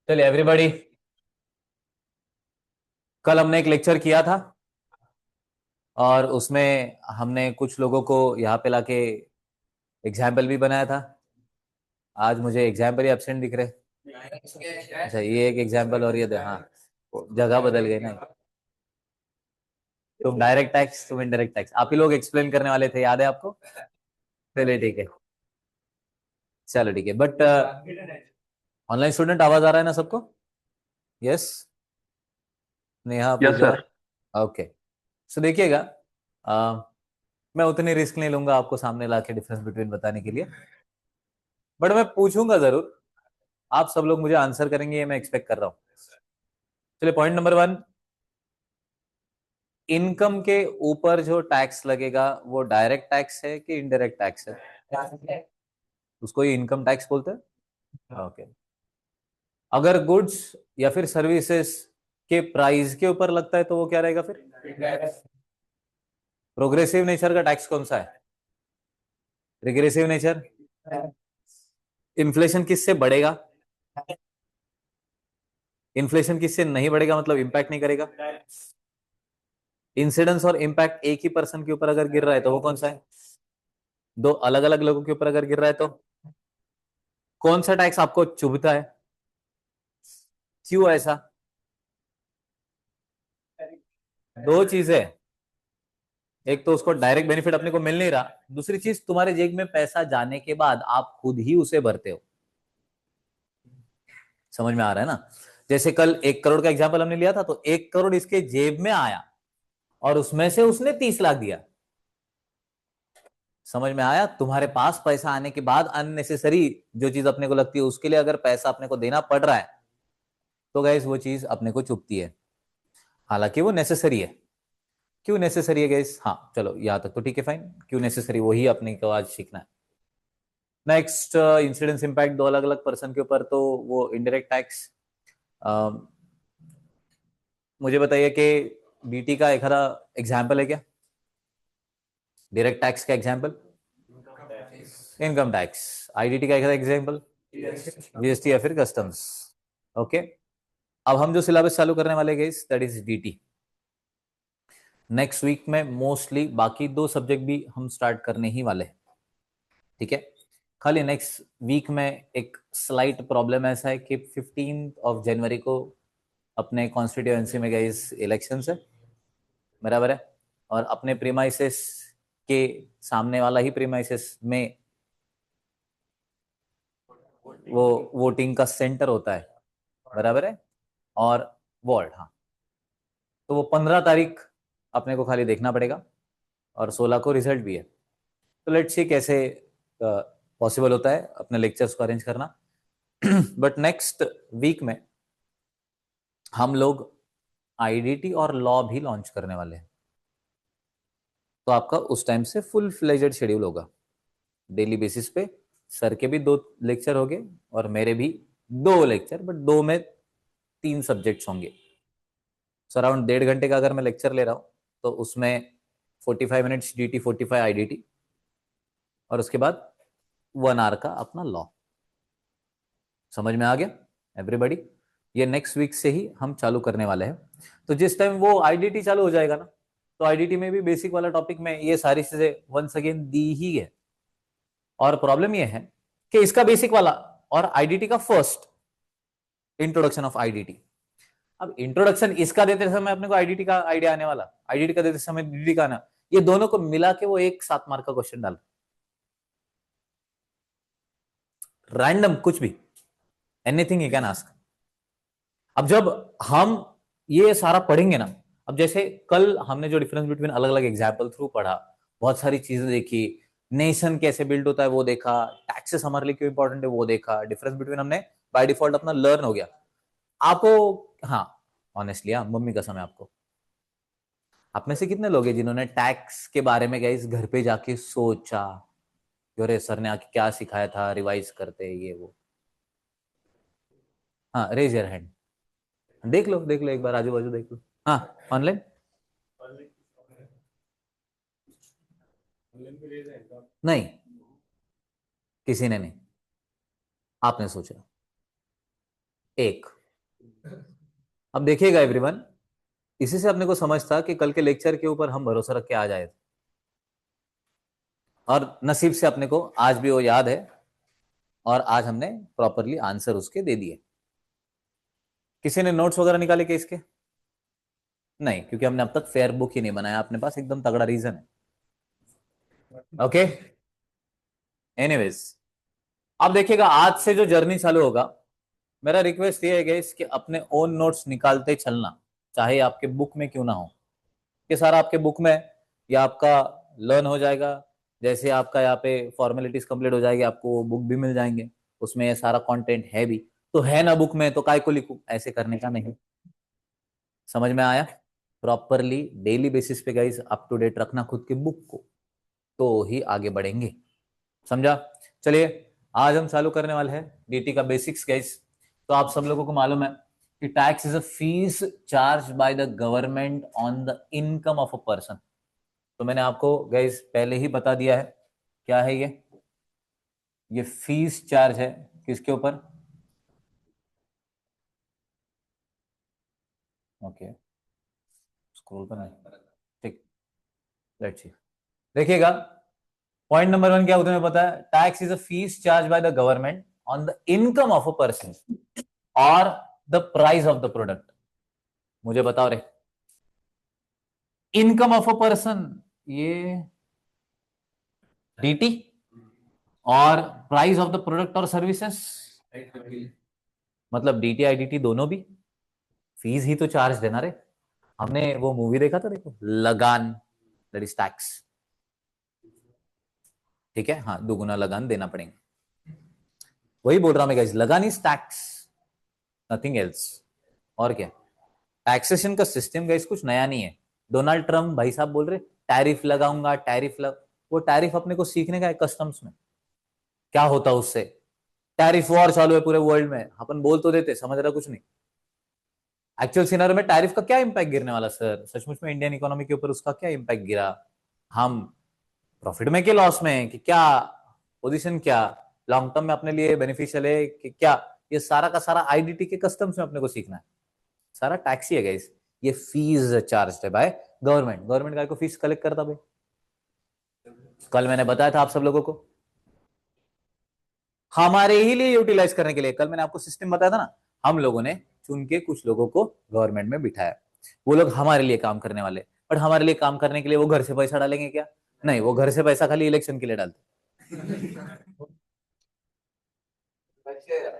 चलिए एवरीबॉडी, कल हमने एक लेक्चर किया था और उसमें हमने कुछ लोगों को यहाँ पे लाके एग्जाम्पल भी बनाया था। आज मुझे एग्जाम्पल ही एब्सेंट दिख रहे। अच्छा, ये एक एग्जाम्पल और ये हाँ, जगह बदल गई ना। तुम डायरेक्ट टैक्स, तुम इनडायरेक्ट टैक्स, आप ही लोग एक्सप्लेन करने वाले थे, याद है आपको? चलिए ठीक है, चलो ठीक है। बट ऑनलाइन स्टूडेंट आवाज आ रहा है ना सबको? यस, नेहा, यस पूजा। सर। ओके, सो देखिएगा, मैं उतनी रिस्क नहीं लूंगा आपको सामने लाके डिफरेंस बिटवीन बताने के लिए, बट मैं पूछूंगा जरूर। आप सब लोग मुझे आंसर करेंगे, ये मैं एक्सपेक्ट कर रहा हूँ। चलिए, पॉइंट नंबर 1, इनकम के ऊपर जो टैक्स लगेगा वो डायरेक्ट टैक्स है कि इनडायरेक्ट टैक्स है? उसको ही इनकम टैक्स बोलते हैं। ओके, अगर गुड्स या फिर सर्विसेज के प्राइस के ऊपर लगता है तो वो क्या रहेगा फिर? प्रोग्रेसिव नेचर का टैक्स कौन सा है? Regressive nature. इन्फ्लेशन किससे बढ़ेगा? इन्फ्लेशन किससे नहीं बढ़ेगा, मतलब इंपैक्ट नहीं करेगा। इंसिडेंस और इंपैक्ट एक ही पर्सन के ऊपर अगर गिर रहा है तो वो कौन सा है? दो अलग अलग लोगों के ऊपर अगर गिर रहा है तो कौन सा टैक्स आपको चुभता है? क्यों ऐसा? दो चीजें, एक तो उसको डायरेक्ट बेनिफिट अपने को मिल नहीं रहा, दूसरी चीज तुम्हारे जेब में पैसा जाने के बाद आप खुद ही उसे भरते हो। समझ में आ रहा है ना? जैसे कल 1 करोड़ का एग्जाम्पल हमने लिया था, तो 1 करोड़ इसके जेब में आया और उसमें से उसने 30 लाख दिया। समझ में आया? तुम्हारे पास पैसा आने के बाद अननेसेसरी जो चीज अपने को लगती है उसके लिए अगर पैसा अपने को देना पड़ रहा है तो गाइस वो चीज अपने को चुभती है, हालांकि वो नेसेसरी है। क्यों नेसेसरी है गाइस? हाँ चलो, यहां तक तो ठीक है, फाइन। क्यों नेसेसरी, वही अपने को आज सीखना है। नेक्स्ट, इंसिडेंस इंपैक्ट दो अलग अलग पर्सन के ऊपर, तो वो इनडायरेक्ट टैक्स। मुझे बताइए कि बीटी का एक आधा एग्जाम्पल है क्या? डायरेक्ट टैक्स का एग्जाम्पल? Income tax. आईडीटी का एक आधा एग्जाम्पल? जीएसटी या फिर कस्टम्स। ओके, अब हम जो सिलेबस चालू करने वाले गए that is DT. Next week में मोस्टली बाकी 2 सब्जेक्ट भी हम स्टार्ट करने ही वाले हैं, ठीक है। खाली नेक्स्ट वीक में एक स्लाइट प्रॉब्लम ऐसा है कि 15 जनवरी को अपने कॉन्स्टिट्यूएंसी में गए इलेक्शन है, बराबर है। और अपने प्रीमाइसेस के सामने वाला ही प्रीमाइसेस में वो वोटिंग का सेंटर होता है, बराबर है। और वार्ड, हाँ, तो वो 15 तारीख अपने को खाली देखना पड़ेगा और 16 को रिजल्ट भी है। तो लेट्स सी कैसे पॉसिबल होता है अपने लेक्चर्स को अरेंज करना। बट नेक्स्ट वीक में हम लोग आईडीटी और लॉ भी लॉन्च करने वाले हैं, तो आपका उस टाइम से फुल फ्लेजेड शेड्यूल होगा। डेली बेसिस पे सर के भी 2 लेक्चर होंगे और मेरे भी 2 लेक्चर, बट 2 में 3 सब्जेक्ट्स होंगे। सो अराउंड 1.5 घंटे का अगर मैं लेक्चर ले रहा हूं तो उसमें 45 मिनट्स डीटी, 45 आईडीटी, और उसके बाद 1 आवर का अपना लॉ। समझ में आ गया एवरीबॉडी? ये नेक्स्ट वीक से ही हम चालू करने वाले हैं। तो जिस टाइम वो आईडीटी चालू हो जाएगा ना, तो आईडीटी में भी बेसिक वाला टॉपिक में ये सारी चीजें वंस अगेन दी ही है। और प्रॉब्लम ये है कि इसका बेसिक वाला और आईडीटी का फर्स्ट इंट्रोडक्शन ऑफ आईडीटी, अब इंट्रोडक्शन इसका देते समय अपने को आईडीटी का आइडिया आने वाला, आईडीटी का देते समय डीडी का आना, ये दोनों को मिला के वो एक 7 मार्क का क्वेश्चन डाल, रैंडम कुछ भी, एनीथिंग यू कैन आस्क। अब जब हम ये सारा पढ़ेंगे ना, अब जैसे कल हमने जो डिफरेंस बिटवीन अलग अलग एग्जाम्पल थ्रू पढ़ा, बहुत सारी चीजें देखी, नेशन कैसे बिल्ड होता है वो देखा, टैक्सेस हमारे लिए क्यों इंपॉर्टेंट है वो देखा, डिफरेंस बिटवीन हमने बाय डिफॉल्ट अपना लर्न हो गया आपको। हाँ, ऑनेस्टली, हाँ, मम्मी कसम है आपको, आप में से कितने लोग हैं जिन्होंने टैक्स के बारे में गए इस घर पे जाके सोचा कि अरे सर ने आके क्या सिखाया था, रिवाइज करते ये वो? हाँ, रेज योर हैंड। देख लो, देख लो, एक बार आजू बाजू देख लो। हाँ, ऑनलाइन। नहीं, किसी ने नहीं, आपने सोचा एक। अब देखिएगा एवरीवन, इसी से अपने को समझ था कि कल के लेक्चर के ऊपर हम भरोसा रख के आ जाए, और नसीब से अपने को आज भी वो याद है, और आज हमने प्रॉपरली आंसर उसके दे दिए। किसी ने नोट्स वगैरह निकाले के इसके? नहीं, क्योंकि हमने अब तक फेयर बुक ही नहीं बनाया अपने पास, एकदम तगड़ा रीजन है। ओके, एनीवेज, अब देखिएगा आज से जो जर्नी चालू होगा, मेरा रिक्वेस्ट ये है गाइस कि अपने ओन नोट्स निकालते चलना, चाहे आपके बुक में क्यों ना हो। ये सारा आपके बुक में या आपका लर्न हो जाएगा, जैसे आपका यहाँ पे फॉर्मेलिटीज कंप्लीट हो जाएगी, आपको वो बुक भी मिल जाएंगे, उसमें ये सारा कंटेंट है भी, तो है ना बुक में, तो काय को लिखूं, ऐसे करने का नहीं। समझ में आया? प्रॉपरली डेली बेसिस पे गाइस अप टू डेट रखना खुद के बुक को, तो ही आगे बढ़ेंगे। समझा? चलिए, आज हम चालू करने वाले हैं डीटी का बेसिक्स गाइस। तो आप सब लोगों को मालूम है कि tax is a fees charge by the government on the income of a person. तो मैंने आपको गाइस पहले ही बता दिया है क्या है ये फीस चार्ज है किसके ऊपर? ओके, स्क्रॉल पर नहीं, ठीक, लेट्स सी। देखिएगा, पॉइंट नंबर 1 क्या तुम्हें पता है? Tax is a fees charge by the government on the income of a person और the price of the product. मुझे बताओ रे, इनकम ऑफ अ पर्सन ये डीटी, और प्राइस ऑफ द प्रोडक्ट और सर्विसेज मतलब डीटी आईडीटी दोनों भी फीस ही तो चार्ज देना रे। हमने वो मूवी देखा था, देखो लगान, दैट इज टैक्स। ठीक है, हाँ, दुगुना लगान देना पड़ेगा। वही बोल रहा मैं गाइस, लगान इज टैक्स, नथिंग एल्स। और क्या, टैक्सेशन का सिस्टम गाइस कुछ नया नहीं है। डोनाल्ड ट्रम्प भाई साहब बोल रहे टैरिफ लगाऊंगा, टैरिफ लग, वो टैरिफ अपने को सीखने का है कस्टम्स में, क्या होता उससे। टैरिफ वॉर चालू है पूरे वर्ल्ड में, अपन बोल तो देते, समझ रहा कुछ नहीं। एक्चुअल सिनेरियो में टैरिफ का क्या इंपैक्ट गिरने वाला सर, सचमुच में इंडियन इकोनॉमी के ऊपर उसका क्या इंपैक्ट गिरा? हम प्रॉफिट में के लॉस में है कि क्या, पोजीशन क्या, लॉन्ग टर्म में अपने लिए बेनिफिशियल है कि क्या, ये सारा का सारा आईडीटी के कस्टम्स में अपने को सीखना है। सारा टैक्स ही है गाइस। ये फीस चार्ज है बाय गवर्नमेंट। गवर्नमेंट का को फीस कलेक्ट करता भाई, कल मैंने बताया था आप सब लोगों को, हमारे ही लिए यूटिलाइज करने के लिए। कल मैंने आपको सिस्टम बताया था ना, हम लोगों ने चुन के कुछ लोगों को गवर्नमेंट में बिठाया, वो लोग हमारे लिए काम करने वाले। बट हमारे लिए काम करने के लिए वो घर से पैसा डालेंगे क्या? नहीं, वो घर से पैसा खाली इलेक्शन के लिए डालते।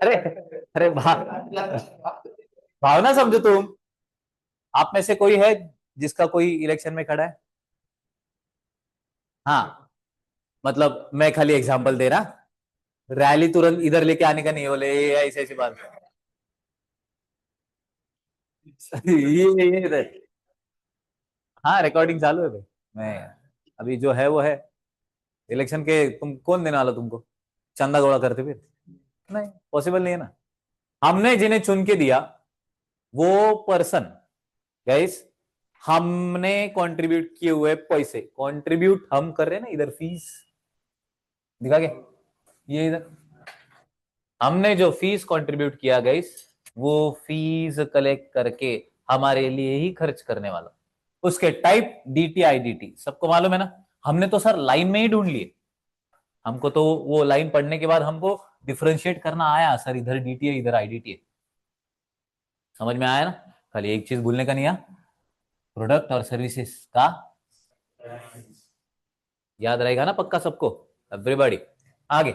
अरे, अरे भावना समझो तुम, आप में से कोई है जिसका कोई इलेक्शन में खड़ा है? हाँ, मतलब मैं खाली एग्जांपल दे रहा, रैली तुरंत इधर लेके आने का नहीं, बोले ये ऐसी ऐसी बात। ये हाँ, रिकॉर्डिंग चालू है भाई। मैं अभी जो है वो है, इलेक्शन के तुम कौन देने वाला तुमको, चंदा गौड़ा करते फिर? नहीं, पॉसिबल नहीं है ना। हमने जिन्हें चुन के दिया वो पर्सन, गाइस, हमने कंट्रीब्यूट किए हुए पैसे, कंट्रीब्यूट हम कर रहे हैं ना, इधर फीस दिखा के, ये इधर हमने जो फीस कंट्रीब्यूट किया गाइस, वो फीस कलेक्ट करके हमारे लिए ही खर्च करने वाला, उसके टाइप डीटी आईडीटी सबको मालूम है ना। हमने तो सर लाइन में ही ढूंढ लिए, हमको तो वो लाइन पढ़ने के बाद हमको डिफरेंशिएट करना आया सर, इधर डीटी है इधर आईडीटी है। समझ में आया ना? खाली एक चीज भूलने का नहीं है, प्रोडक्ट और सर्विसेज का याद रहेगा ना पक्का सबको, एवरीबॉडी। आगे,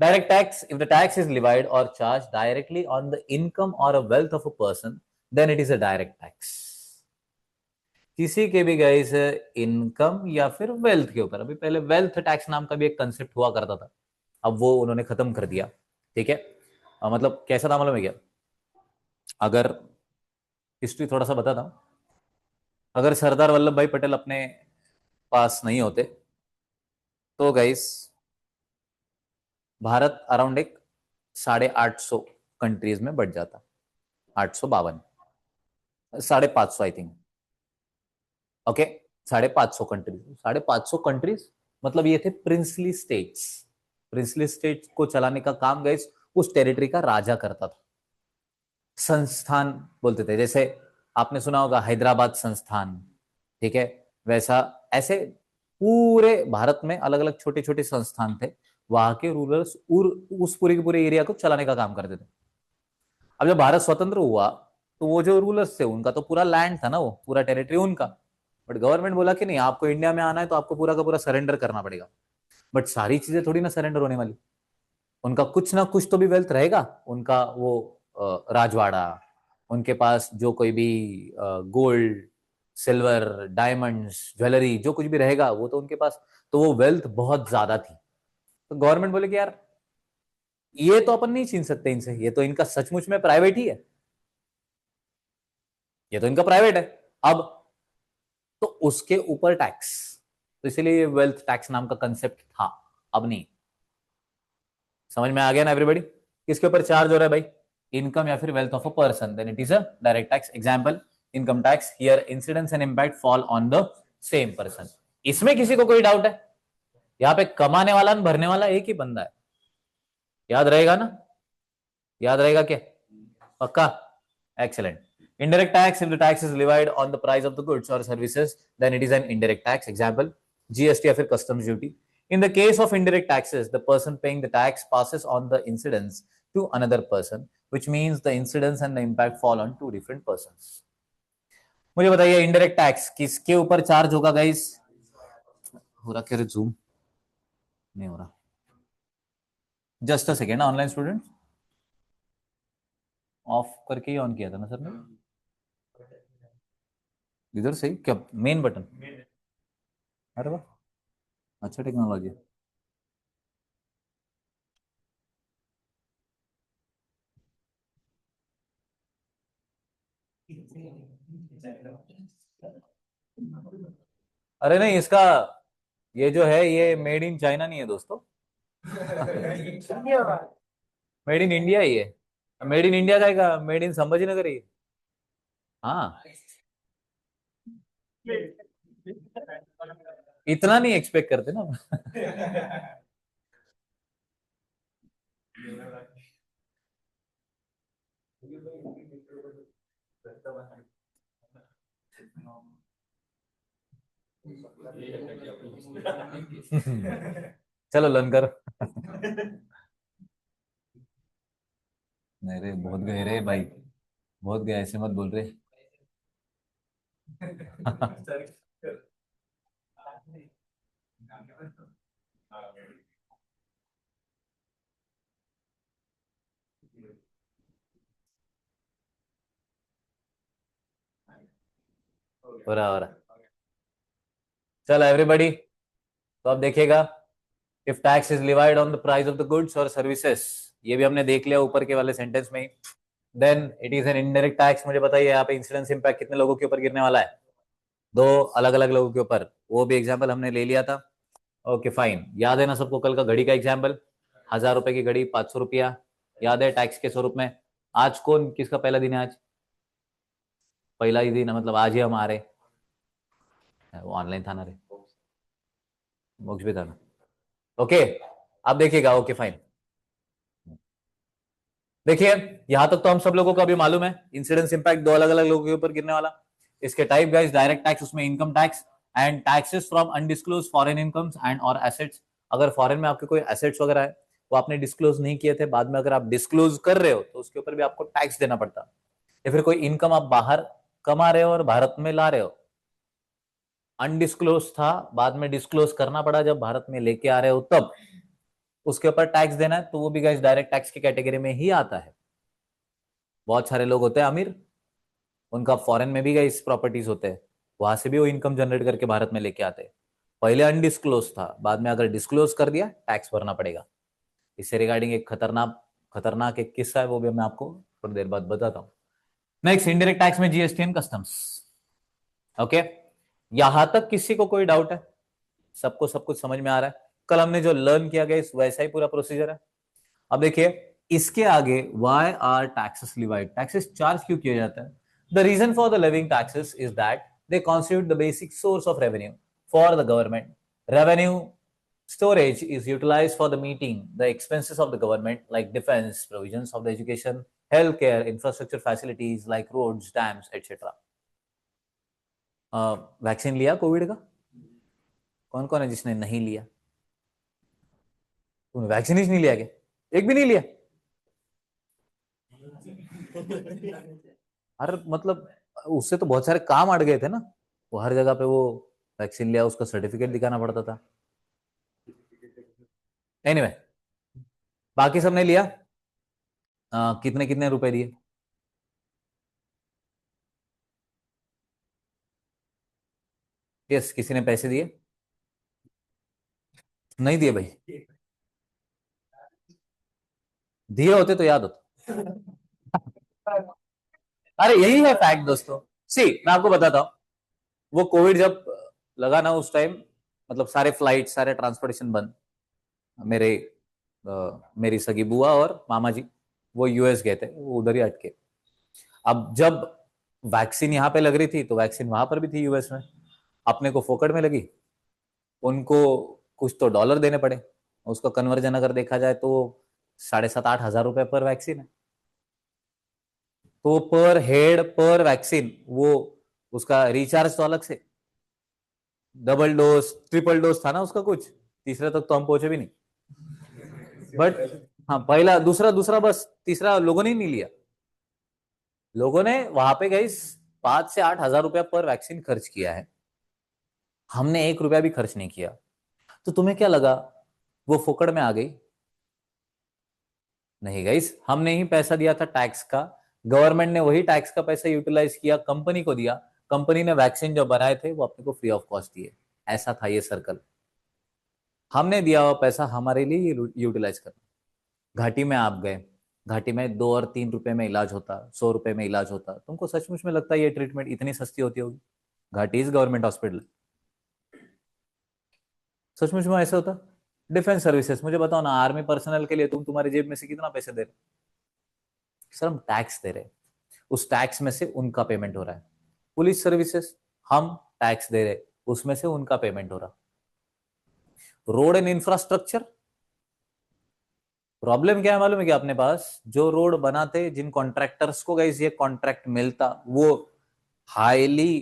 direct tax, if the tax is levied और charge directly on the income और a wealth of a person, then it is a direct tax. किसी के भी गाइस इनकम या फिर वेल्थ के ऊपर, अभी पहले वेल्थ टैक्स नाम का भी एक कंसेप्ट हुआ करता था, अब वो उन्होंने खत्म कर दिया। ठीक है, मतलब कैसा था मालूम है क्या? अगर हिस्ट्री थोड़ा सा बताता हूं, अगर सरदार वल्लभ भाई पटेल अपने पास नहीं होते तो गाइस भारत अराउंड एक 850 कंट्रीज में बढ़ जाता, 852, 550 I think. Okay, 550 countries, 550 countries, मतलब ये थे प्रिंसली स्टेट्स। प्रिंसली स्टेट को चलाने का काम गाइस उस टेरिटरी का राजा करता था। संस्थान बोलते थे, जैसे आपने सुना होगा हैदराबाद संस्थान, ठीक है, वैसा ऐसे पूरे भारत में अलग अलग छोटे छोटे संस्थान थे, वहां के रूलर्स उस पूरे के पूरे एरिया को चलाने का काम करते थे। अब जब भारत स्वतंत्र हुआ तो वो जो रूलर्स थे उनका तो पूरा लैंड था ना, वो पूरा टेरिटरी उनका, बट गवर्नमेंट बोला कि नहीं, आपको इंडिया में आना है तो आपको पूरा का पूरा सरेंडर करना पड़ेगा। बट सारी चीजें थोड़ी ना सरेंडर होने वाली, उनका कुछ ना कुछ तो भी वेल्थ रहेगा, उनका वो राजवाड़ा, उनके पास जो कोई भी गोल्ड सिल्वर डायमंड्स ज्वेलरी जो कुछ भी रहेगा वो तो उनके पास, तो वो वेल्थ बहुत ज्यादा थी। तो गवर्नमेंट बोले कि यार ये तो अपन नहीं छीन सकते इनसे, ये तो इनका सचमुच में प्राइवेट ही है, ये तो इनका प्राइवेट है। अब तो उसके ऊपर टैक्स, तो इसीलिए वेल्थ टैक्स नाम का कंसेप्ट था। अब नहीं, समझ में आ गया ना एवरीबॉडी? किसके ऊपर चार्ज हो रहा है भाई? इनकम या फिर wealth of a person, then it is a direct tax. Example income tax, here incidence and impact fall on the same person. इसमें किसी को कोई डाउट है? यहाँ पे कमाने वाला और भरने वाला एक ही बंदा है, याद रहेगा ना? याद रहेगा क्या? पक्का? Excellent. Indirect tax, if the tax is levied on the price of the goods or services, then it is an indirect tax. Example, GST या फिर customs duty. In the case of indirect taxes, the person paying the tax passes on the incidence to another person, which means the incidence and the impact fall on two different persons. मुझे बताइए indirect tax किसके ऊपर charge होगा guys? हो रहा क्या रे zoom? नहीं हो रहा, just a second. Online student of करके ही ऑन किया था ना सर ने, इधर से क्या मेन बटन? अरे वाह, अच्छा टेक्नोलॉजी। अरे नहीं, इसका ये जो है ये मेड इन चाइना नहीं है दोस्तों, मेड इन इंडिया ही है। मेड इन इंडिया का, मेड इन संभाजीनगर ही है। हाँ, इतना नहीं एक्सपेक्ट करते ना। चलो लर्न करो। नहीं रे, बहुत गए रे भाई, बहुत गए, ऐसे मत बोल रहे। हो रहा। चलो एवरीबॉडी, तो अब देखिएगा, if tax is levied on the price of the goods और सर्विसेज, ये भी हमने देख लिया ऊपर के वाले सेंटेंस में ही, then it is an indirect tax. मुझे बताइए यहाँ पे इंसिडेंस इंपैक्ट कितने लोगों के ऊपर गिरने वाला है? दो अलग अलग लोगों के ऊपर, वो भी एग्जाम्पल हमने ले लिया था। ओके फाइन, याद है ना सबको कल का घड़ी का एग्जाम्पल? 1000 रुपए की घड़ी 500 रुपया, याद है टैक्स के स्वरूप में। आज कौन किसका पहला दिन है? आज पहला ही दिन है, मतलब आज ही हम आ रहे, वो ऑनलाइन था ना रे, मोक्ष भी था ना। ओके, अब देखिएगा, ओके फाइन। देखिए यहां तक तो हम सब लोगों को अभी मालूम है, इंसिडेंस इंपैक्ट दो अलग अलग लोगों के ऊपर गिरने वाला। इसके टाइप गाइस, डायरेक्ट टैक्स, उसमें income tax and taxes from undisclosed foreign incomes and और एसेट्स। अगर फॉरेन में आपके कोई एसेट्स वगैरह है वो आपने डिस्क्लोज नहीं किए थे, बाद में अगर आप डिस्क्लोज कर रहे हो तो उसके ऊपर भी आपको टैक्स देना पड़ता। या फिर कोई इनकम आप बाहर कमा रहे हो और भारत में ला रहे हो, अनडिस्क्लोज था, बाद में डिस्क्लोज करना पड़ा जब भारत में लेके आ रहे हो तब, उसके ऊपर टैक्स देना है, तो वो भी गाइस डायरेक्ट टैक्स की कैटेगरी में ही आता है। बहुत सारे लोग होते हैं अमीर, उनका फॉरेन में भी गाइस प्रॉपर्टीज होते हैं, वहां से भी वो इनकम जनरेट करके भारत में लेके आते हैं। पहले अनडिस्क्लोज था, बाद में अगर डिस्क्लोज कर दिया टैक्स भरना पड़ेगा। इससे रिगार्डिंग एक खतरनाक खतरनाक एक किस्सा है, वो भी मैं आपको थोड़ी देर बाद बताता हूँ। नेक्स्ट, इनडायरेक्ट टैक्स में जीएसटी एंड कस्टम्स। ओके, यहां तक किसी को कोई डाउट है? सबको सब कुछ समझ में आ रहा है? कल हमने जो लर्न किया गया वैसा ही पूरा प्रोसीजर है। अब देखिए इसके आगे, why are taxes levied, taxes charge क्यों किया जाता है? The reason for the levying taxes is that they constitute the basic source of revenue for the government. Revenue Storage is utilized for the meeting the expenses of the government, like defense, provisions of the education, healthcare, infrastructure facilities like roads, dams, etc. Vaccine लिया Covid का? कौन कौन है जिसने नहीं लिया? तुमने vaccine ही नहीं लिया क्या? एक भी नहीं लिया? हर मतलब उससे तो बहुत सारे काम अड़ गए थे ना। वो हर जगह पे वो वैक्सीन लिया उसका सर्टिफिकेट दिखाना पड़ता था। एनीवे anyway, बाकी सबने लिया। कितने कितने रुपए दिए? यस, किसी ने पैसे दिए? नहीं दिए भाई? दिए होते तो याद होता। अरे यही है फैक्ट दोस्तों। सी मैं आपको बताता हूँ, वो कोविड जब लगा ना उस टाइम, मतलब सारे फ्लाइट सारे ट्रांसपोर्टेशन बंद। मेरे मेरी सगी बुआ और मामा जी वो यूएस गए थे, वो उधर ही अटके। अब जब वैक्सीन यहाँ पे लग रही थी तो वैक्सीन वहां पर भी थी यूएस में, अपने को फोकट में लगी, उनको कुछ तो डॉलर देने पड़े। उसका कन्वर्जन अगर देखा जाए तो 7,500-8,000 रुपए पर वैक्सीन है। तो पर हेड पर वैक्सीन वो उसका रिचार्ज तो अलग से, डबल डोज ट्रिपल डोज था ना उसका, कुछ तीसरे तक तो हम पहुंचे भी नहीं। बट हाँ, पहला दूसरा दूसरा बस, तीसरा लोगों ने ही नहीं लिया। लोगों ने वहां पे गई 5 से 8 हजार रुपया पर वैक्सीन खर्च किया है, हमने 1 रुपया भी खर्च नहीं किया। तो तुम्हें क्या लगा वो फोकट में आ गई? नहीं गाइस, हमने ही पैसा दिया था टैक्स का। गवर्नमेंट ने वही टैक्स का पैसा यूटिलाइज किया, कंपनी को दिया, कंपनी ने वैक्सीन जो बनाए थे वो अपने को फ्री ऑफ कॉस्ट दिए। ऐसा था ये सर्कल। हमने दिया हुआ पैसा हमारे लिए यूटिलाइज करना। घाटी में आप गए, घाटी में 2 और 3 रुपए में इलाज होता, 100 रुपए में इलाज होता, तुमको सचमुच में लगता है ये ट्रीटमेंट इतनी सस्ती होती होगी? घाटी इज गवर्नमेंट हॉस्पिटल, सचमुच में ऐसा होता? डिफेंस सर्विसेज मुझे बताओ ना, आर्मी पर्सनल के लिए तुम तुम्हारी जेब में से कितना पैसे दे रहे? सर हम टैक्स दे रहे, उस टैक्स में से उनका पेमेंट हो रहा है। पुलिस सर्विसेज हम टैक्स दे रहे, उसमें से उनका पेमेंट हो रहा। रोड एंड इंफ्रास्ट्रक्चर, प्रॉब्लम क्या है मालूम है क्या अपने पास? जो रोड बनाते जिन कॉन्ट्रैक्टर्स को गाइस ये कॉन्ट्रैक्ट मिलता, वो हाईली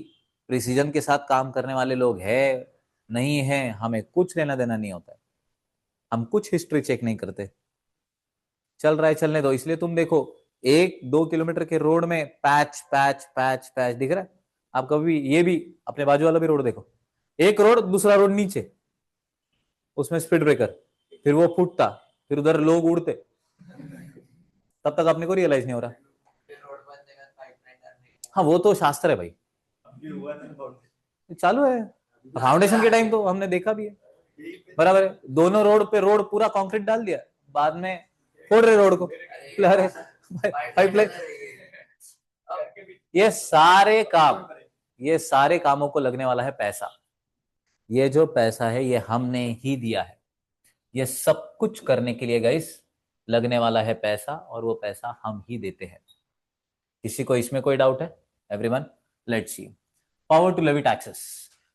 प्रिसीजन के साथ काम करने वाले लोग है नहीं है, हमें कुछ लेना देना नहीं होता है। हम कुछ हिस्ट्री चेक नहीं करते, चल रहा है चलने दो। इसलिए तुम देखो 1-2 किलोमीटर के रोड में पैच पैच पैच पैच दिख रहा है। आप कभी ये भी अपने बाजू वाला भी रोड देखो, एक रोड दूसरा रोड नीचे, उसमें स्पीड ब्रेकर, फिर वो फूटता, फिर उधर लोग उड़ते, तब तक अपने को रियलाइज नहीं हो रहा। हाँ वो तो शास्त्र है भाई, चालू है। फाउंडेशन के टाइम तो हमने देखा भी है, बराबर है। दोनों रोड पे रोड पूरा कंक्रीट डाल दिया, बाद में फोड़ रहे रोड को, अरे पाइपलाइन। ये सारे काम, ये सारे कामों को लगने वाला है पैसा। ये जो पैसा है ये हमने ही दिया है। ये सब कुछ करने के लिए गाइस लगने वाला है पैसा, और वो पैसा हम ही देते हैं। किसी को इसमें कोई डाउट है? Everyone, let's see. Power to levy taxes.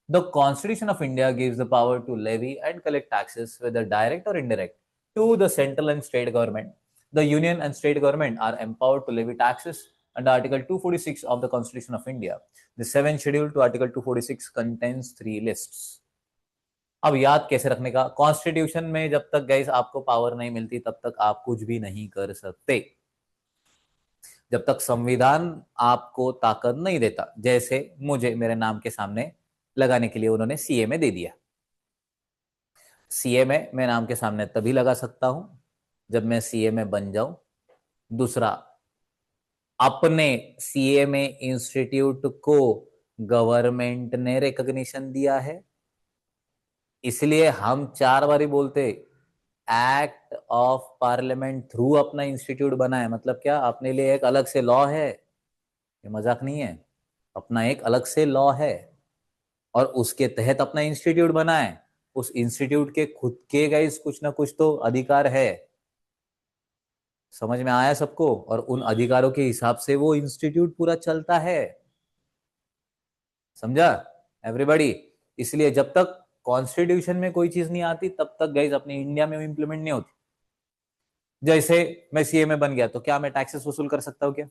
The Constitution of India gives the power to levy and collect taxes, whether direct or indirect, to the central and state government. The union and state government are empowered to levy taxes under Article 246 of the Constitution of India. The seventh schedule to Article 246 contains 3 lists. अब याद कैसे रखने का? Constitution में जब तक guys आपको power नहीं मिलती तब तक आप कुछ भी नहीं कर सकते। जब तक संविधान आपको ताकत नहीं देता, जैसे मुझे मेरे नाम के सामने लगाने के लिए उन्होंने सीए में दे दिया। सीए में मैं नाम के सामने तभी लगा सकता हूं जब मैं सीए में बन जाऊं। दूसरा, अपने सीए में इंस्टीट्यूट को गवर्नमेंट ने रिकॉग्निशन दिया है, इसलिए हम 4 बार ही बोलते एक्ट ऑफ पार्लियामेंट थ्रू अपना इंस्टीट्यूट बना है। मतलब क्या? अपने लिए एक अलग से लॉ है, ये मजाक नहीं है। अपना एक अलग से लॉ है और उसके तहत अपना इंस्टीट्यूट बना है। उस इंस्टीट्यूट के खुद के गाइस कुछ ना कुछ तो अधिकार है। समझ में आया सबको? और उन अधिकारों के हिसाब से वो इंस्टीट्यूट पूरा चलता है। समझा एवरीबॉडी? इसलिए जब तक कॉन्स्टिट्यूशन में कोई चीज नहीं आती तब तक गाइस अपने इंडिया में इम्प्लीमेंट नहीं होती। जैसे मैं सीए में बन गया तो क्या मैं टैक्सेस वसूल कर सकता हूँ क्या?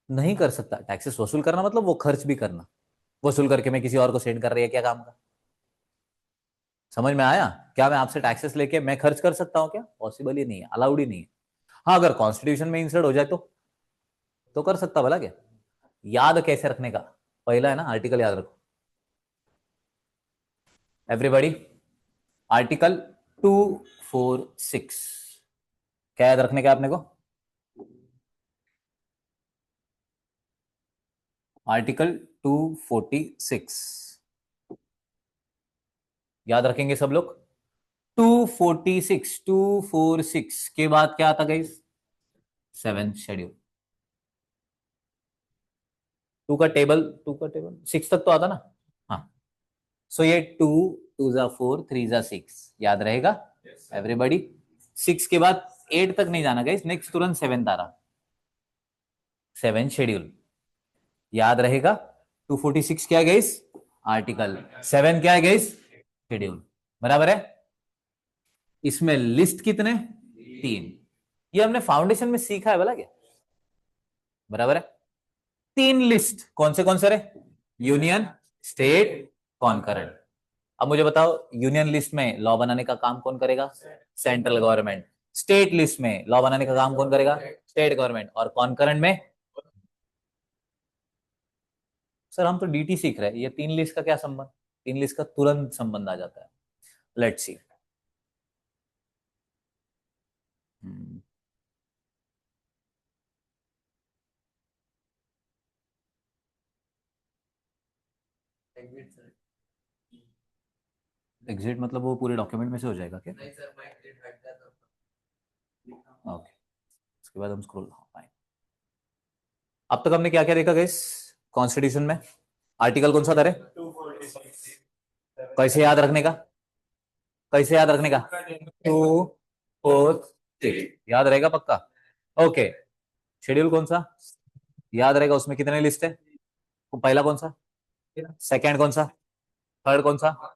नहीं कर सकता। टैक्सेस वसूल करना मतलब वो खर्च भी करना, वसूल करके मैं किसी और को सेंड कर रही है क्या काम का? समझ में आया? क्या मैं आपसे टैक्सेस लेके मैं खर्च कर सकता हूँ क्या? पॉसिबल ही नहीं है, अलाउड ही नहीं है। हाँ, अगर कॉन्स्टिट्यूशन में इंसर्ट हो जाए तो कर सकता भला क्या? याद कैसे रखने का? पहला है ना आर्टिकल याद रखो एवरीबॉडी। आर्टिकल 246 क्या याद रखने का आपने को? आर्टिकल 246 याद रखेंगे सब लोग। 246 के बाद क्या आता गाइस? 7th schedule. टू का टेबल 6 तक तो आता ना? हाँ। सो ये 2 2 जा 4 3 जा 6 याद रहेगा एवरीबॉडी। 6 के बाद 8 तक नहीं जाना गाइस, नेक्स्ट तुरंत 7th आ रहा। 7th शेड्यूल याद रहेगा। 246 क्या है गाइस? आर्टिकल। 7 क्या है गाइस? शेड्यूल। बराबर है। इसमें लिस्ट कितने? 3। ये हमने फाउंडेशन में सीखा है बोला क्या? बराबर है। 3 लिस्ट कौन से रहे? Union, state, concurrent. अब मुझे बताओ, यूनियन लिस्ट में लॉ बनाने का काम कौन करेगा? Central government. स्टेट लिस्ट में लॉ बनाने का काम कौन करेगा? State government. और कॉन्करेंट में? सर हम तो डीटी सीख रहे हैं, ये 3 लिस्ट का क्या संबंध? 3 लिस्ट का तुरंत संबंध आ जाता है। Let's see. एग्जिट मतलब वो पूरे डॉक्यूमेंट में से हो जाएगा क्या? नहीं सर, मैं एग्जिट हटता तो ओके। उसके बाद हम स्क्रॉल फाइन। अब तक हमने क्या क्या देखा गाइस कॉन्स्टिट्यूशन में? आर्टिकल कौन सा था रे? कैसे याद रखने का? कैसे याद रखने का? 2 4 6 याद रहेगा पक्का? ओके। शेड्यूल कौन सा? याद रहेगा। उसमें कितने लिस्ट है? पहला कौन सा? सेकंड कौन सा? थर्ड कौन सा?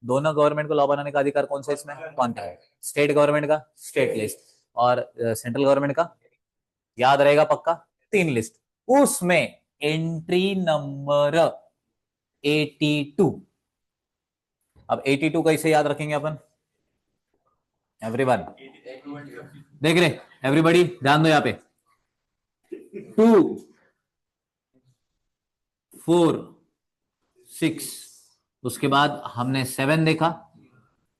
दोनों गवर्नमेंट को लॉ बनाने का अधिकार कौन सा इसमें? कौन का है? स्टेट गवर्नमेंट का स्टेट लिस्ट, और सेंट्रल गवर्नमेंट का याद रहेगा पक्का 3 लिस्ट। उसमें एंट्री नंबर 82। अब 82 कैसे याद रखेंगे अपन? एवरीवन देख रहे? एवरीबॉडी ध्यान दो यहाँ पे। 2 4 6, उसके बाद हमने 7 देखा,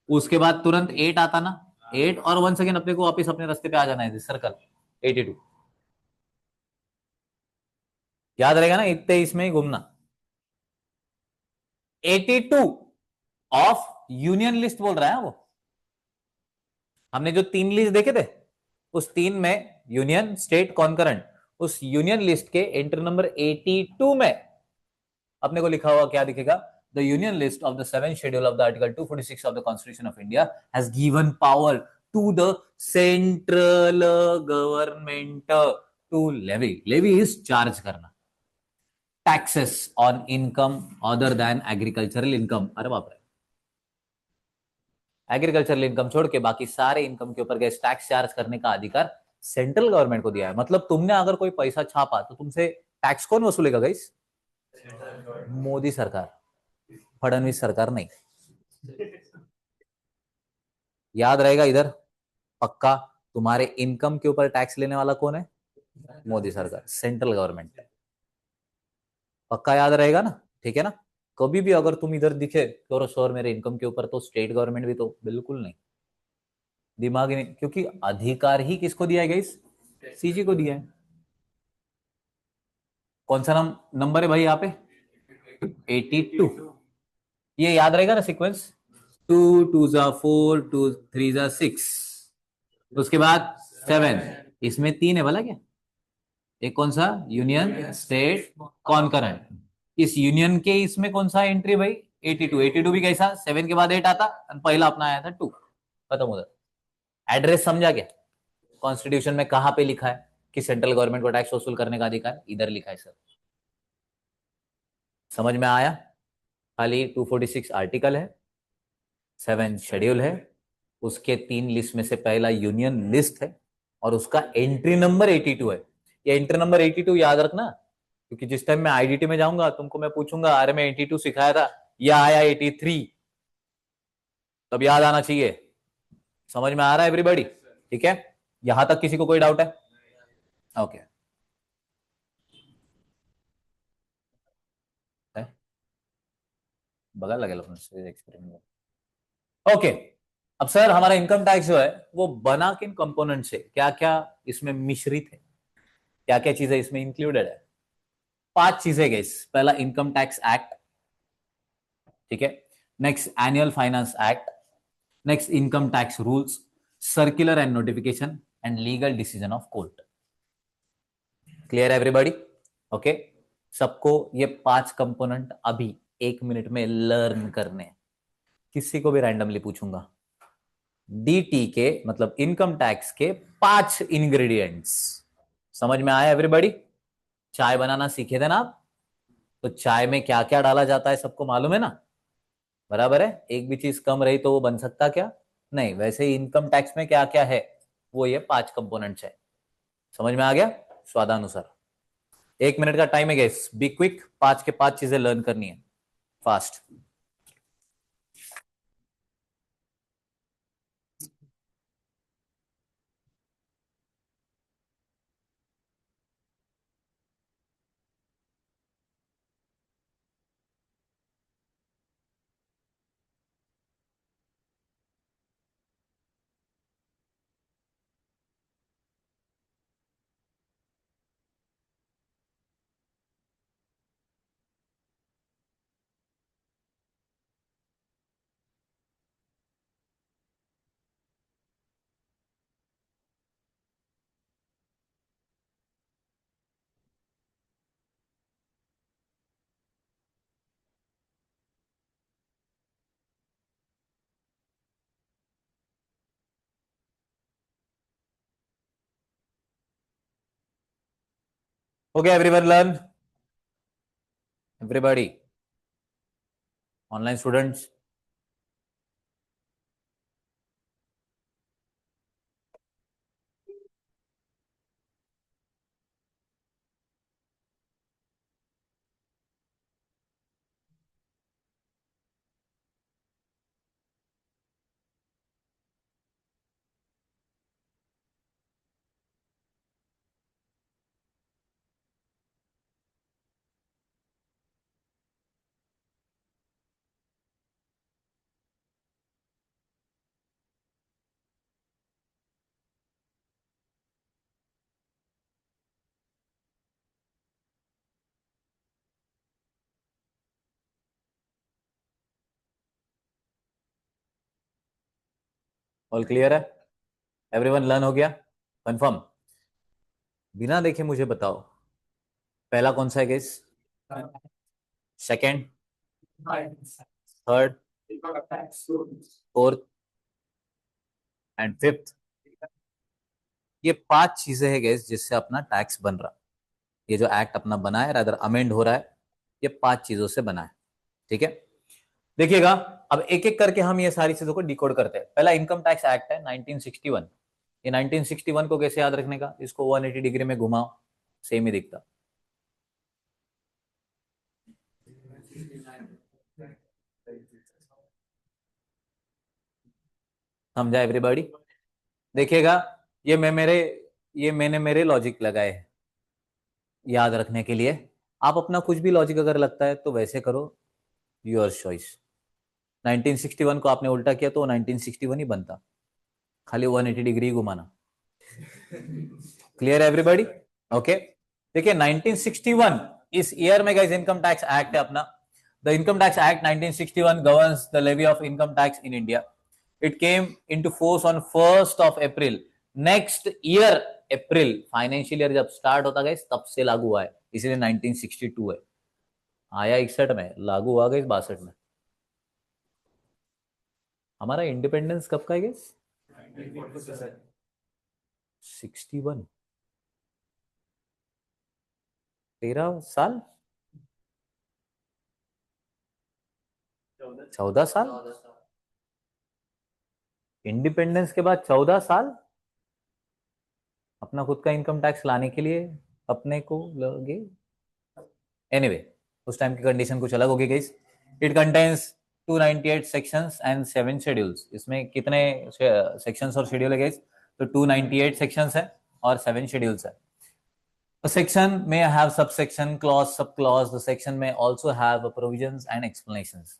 उसके बाद तुरंत 8 आता ना? 8 और 1 सेकेंड अपने को वापिस अपने रास्ते पे आ जाना है, सर्कल 82। याद रहेगा ना? इतने इसमें ही घूमना। 82 ऑफ यूनियन लिस्ट बोल रहा है वो। हमने जो 3 लिस्ट देखे थे, उस 3 में यूनियन, स्टेट, कॉन्करेंट, उस यूनियन लिस्ट के एंट्री नंबर 82 में अपने को लिखा हुआ क्या दिखेगा? The union list of the 7th schedule of the article 246 of the constitution of India has given power to the central government to levy is charge करना taxes on income other than agricultural income. अरे बाप रे, agricultural income छोड़ के बाकी सारे income के ऊपर गैस टैक्स चार्ज करने का अधिकार सेंट्रल गवर्नमेंट को दिया है। मतलब तुमने अगर कोई पैसा छापा तो तुमसे टैक्स कौन वसूलेगा गाइस? मोदी सरकार, फडणवीस सरकार नहीं। याद रहेगा इधर पक्का। तुम्हारे इनकम के ऊपर टैक्स लेने वाला कौन है? मोदी सरकार, सेंट्रल गवर्नमेंट। पक्का याद रहेगा ना? ठीक है ना? कभी भी अगर तुम इधर दिखे तो सर मेरे इनकम के ऊपर, तो स्टेट गवर्नमेंट भी तो बिल्कुल नहीं। दिमाग ही नहीं, क्योंकि अधिकार ही किसको दिया है गाइस? सीजी को दिया है। कौन सा नंबर है भाई यहाँ पे? 82। ये याद रहेगा ना सीक्वेंस? 2 2 जा 4 2 3 जा 6, उसके बाद 7। इसमें 3 है भला क्या? एक कौन सा? Union, state, concurrent. इस यूनियन के इसमें कौन सा एंट्री भाई? 82। 82 भी कैसा? 7 के बाद 8 आता, और पहला अपना आया था 2। खत्म उधर। एड्रेस समझा क्या? कॉन्स्टिट्यूशन में कहां पे लिखा है कि सेंट्रल गवर्नमेंट को टैक्स वसूल करने का अधिकार? इधर लिखा है सर। समझ में आया? खाली 246 आर्टिकल है, 7 शेड्यूल है, उसके 3 लिस्ट में से पहला यूनियन लिस्ट है, और उसका एंट्री नंबर 82 है। ये एंट्री नंबर 82 याद रखना, क्योंकि जिस टाइम मैं आईडीटी में जाऊंगा तुमको मैं पूछूंगा अरे मैं 82 सिखाया था या आया 83, तब याद आना चाहिए। समझ में आ रहा है एवरीबॉडी? ठीक है, यहां तक किसी को कोई डाउट है? ओके, बगल लगे एक्सपेरिमेंट। ओके, अब सर हमारा इनकम टैक्स जो है वो बना किन कंपोनेंट से, क्या क्या इसमें मिश्रित है, क्या क्या चीजें इसमें इंक्लूडेड है? 5 चीजें गई। पहला इनकम टैक्स एक्ट, ठीक है, next annual finance act, next income tax rules, circular and notification, and legal decision of court. Clear everybody? Okay, सबको ये 5 कंपोनेंट अभी 1 मिनट में लर्न करने हैं। किसी को भी रैंडमली पूछूंगा, डीटी के मतलब इनकम टैक्स के 5 इंग्रेडिएंट्स। समझ में आया एवरीबॉडी? चाय बनाना सीखे थे ना आप, तो चाय में क्या क्या डाला जाता है सबको मालूम है ना? बराबर है, एक भी चीज कम रही तो वो बन सकता क्या? नहीं। वैसे ही इनकम टैक्स में क्या क्या है, वो ये 5 कंपोनेंट्स है। समझ में आ गया? स्वादानुसार 1 मिनट का टाइम है गैस, बी क्विक, 5 के 5 चीजें लर्न करनी है फास्ट। हो गया everyone learn? Everybody, online students? All clear है? एवरीवन लर्न हो गया? कंफर्म? बिना देखे मुझे बताओ, पहला कौन सा है guess? Second? Third? Fourth? And fifth? ये 5 चीजें है गैस जिससे अपना टैक्स बन रहा है। ये जो एक्ट अपना बना है, रादर अमेंड हो रहा है, ये 5 चीजों से बना है। ठीक है, देखिएगा, अब एक एक करके हम ये सारी चीजों को डिकोड करते हैं। पहला इनकम टैक्स एक्ट है 1961। ये 1961 को कैसे याद रखने का, इसको 180 डिग्री में घुमाओ, सेम ही दिखता। समझा एवरीबॉडी? देखिएगा, ये मैं मेरे ये मैंने मेरे लॉजिक लगाए हैं याद रखने के लिए। आप अपना कुछ भी लॉजिक अगर लगता है तो वैसे करो, योर चॉइस। 1961 को आपने उल्टा किया तो 1961 ही बनता, खाली 180 डिग्री घुमाना। Clear everybody? ओके, देखिए 1961 इस ईयर में गाइस इनकम टैक्स एक्ट है अपना। The income tax act 1961 governs the levy of income tax in India. It came into force on 1 April next year. April financial year जब start होता guys तब से लागू हुआ है, इसीलिए 1962 है। आया 61 में, लागू हुआ गाइस 62 में। हमारा इंडिपेंडेंस कब का है गाइस? 61? 13 साल? 14 साल? इंडिपेंडेंस के बाद 14 साल अपना खुद का इनकम टैक्स लाने के लिए अपने को लगे। एनीवे, उस टाइम की कंडीशन कुछ अलग होगी guys. It contains 298 sections and 7 schedules. इसमें कितने सेक्शंस और शेड्यूल है गाइस? तो 298 सेक्शंस है और 7 शेड्यूल्स है। A section may have subsection, clause, subclause. The section may also have provisions and explanations.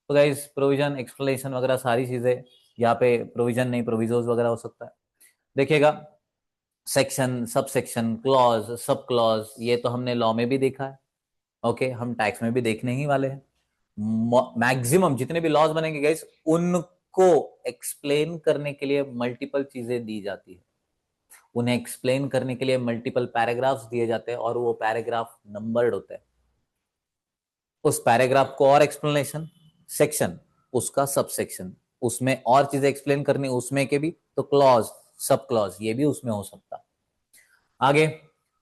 तो गाइस प्रोविजन एक्सप्लेनेशन वगैरह सारी चीजें यहाँ पे, प्रोविजन नहीं प्रोविजोस वगैरह हो सकता है। देखिएगा, section, sub section, clause, sub clause, ये तो हमने लॉ में भी देखा है। ओके, हम टैक्स में भी देखने ही वाले हैं। मैक्सिमम जितने भी लॉज बनेंगे गाइस, उनको एक्सप्लेन करने के लिए मल्टीपल चीजें दी जाती है। उन्हें एक्सप्लेन करने के लिए मल्टीपल पैराग्राफ्स दिए जाते हैं और वो पैराग्राफ नंबर्ड होते हैं। उस पैराग्राफ को और एक्सप्लेनेशन, सेक्शन उसका सब सेक्शन, उसमें और चीजें एक्सप्लेन करनी उसमें के भी, तो क्लॉज, सब क्लॉज ये भी उसमें हो सकता। आगे,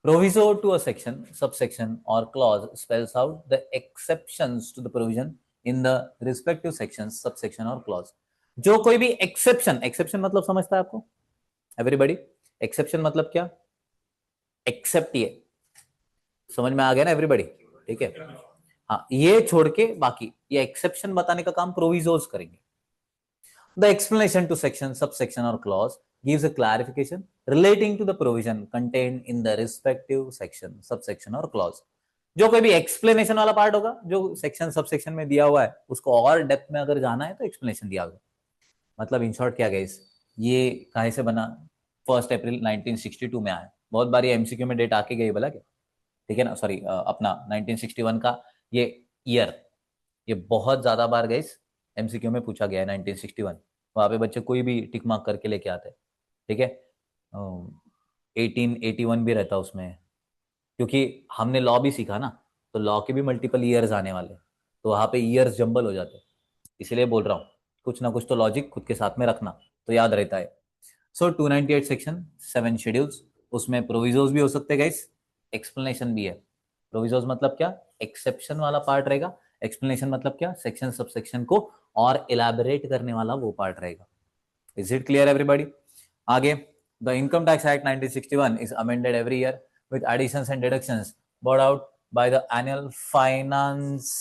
proviso to a section, sub section और clause spells out the exceptions to the provision in the respective section, sub section और क्लॉज। जो कोई भी एक्सेप्शन, एक्सेप्शन मतलब समझता है आपको एवरीबॉडी? एक्सेप्शन मतलब क्या? एक्सेप्ट, ये समझ में आ गया ना एवरीबॉडी? ठीक है, हाँ, ये छोड़ के बाकी ये एक्सेप्शन बताने का काम प्रोविजोस करेंगे। The explanation to section, sub section और clause gives a clarification relating to the provision contained in the respective section, subsection और clause। जो कोई भी एक्सप्लेनेशन वाला पार्ट होगा जो सेक्शन सब सेक्शन में दिया हुआ है, उसको और डेप्थ में अगर जाना है तो एक्सप्लेनेशन दिया होगा। मतलब इन शॉर्ट क्या गाइस, ये कहां से बना? 1 अप्रैल 1962 में आया। बहुत बार ये एमसीक्यू में डेट आके गई बोला क्या, ठीक है ना, सॉरी अपना 1961 का ये ईयर, ये बहुत ज्यादा बार गाइस एमसीक्यू में पूछा गया है 1961। वहां पे बच्चे कोई भी टिक मार्क करके लेके आते हैं, ठीक है। 1881 भी रहता उसमें, क्योंकि हमने लॉ भी सीखा ना, तो लॉ के भी मल्टीपल ईयर्स आने वाले, तो वहां पे ईयर्स जंबल हो जाते, इसलिए बोल रहा हूँ कुछ ना कुछ तो लॉजिक खुद के साथ में रखना तो याद रहता है। सो 298 सेक्शन, 7 शेड्यूल्स, उसमें प्रोविजोस भी हो सकते हैं गाइस, एक्सप्लेनेशन भी है। प्रोविजोस मतलब क्या? एक्सेप्शन वाला पार्ट रहेगा। एक्सप्लेनेशन मतलब क्या? सेक्शन सब सेक्शन को और इलैबोरेट करने वाला वो पार्ट रहेगा। Is it clear everybody? आगे, the income tax act 1961 is amended every year with additions and deductions brought out by the annual finance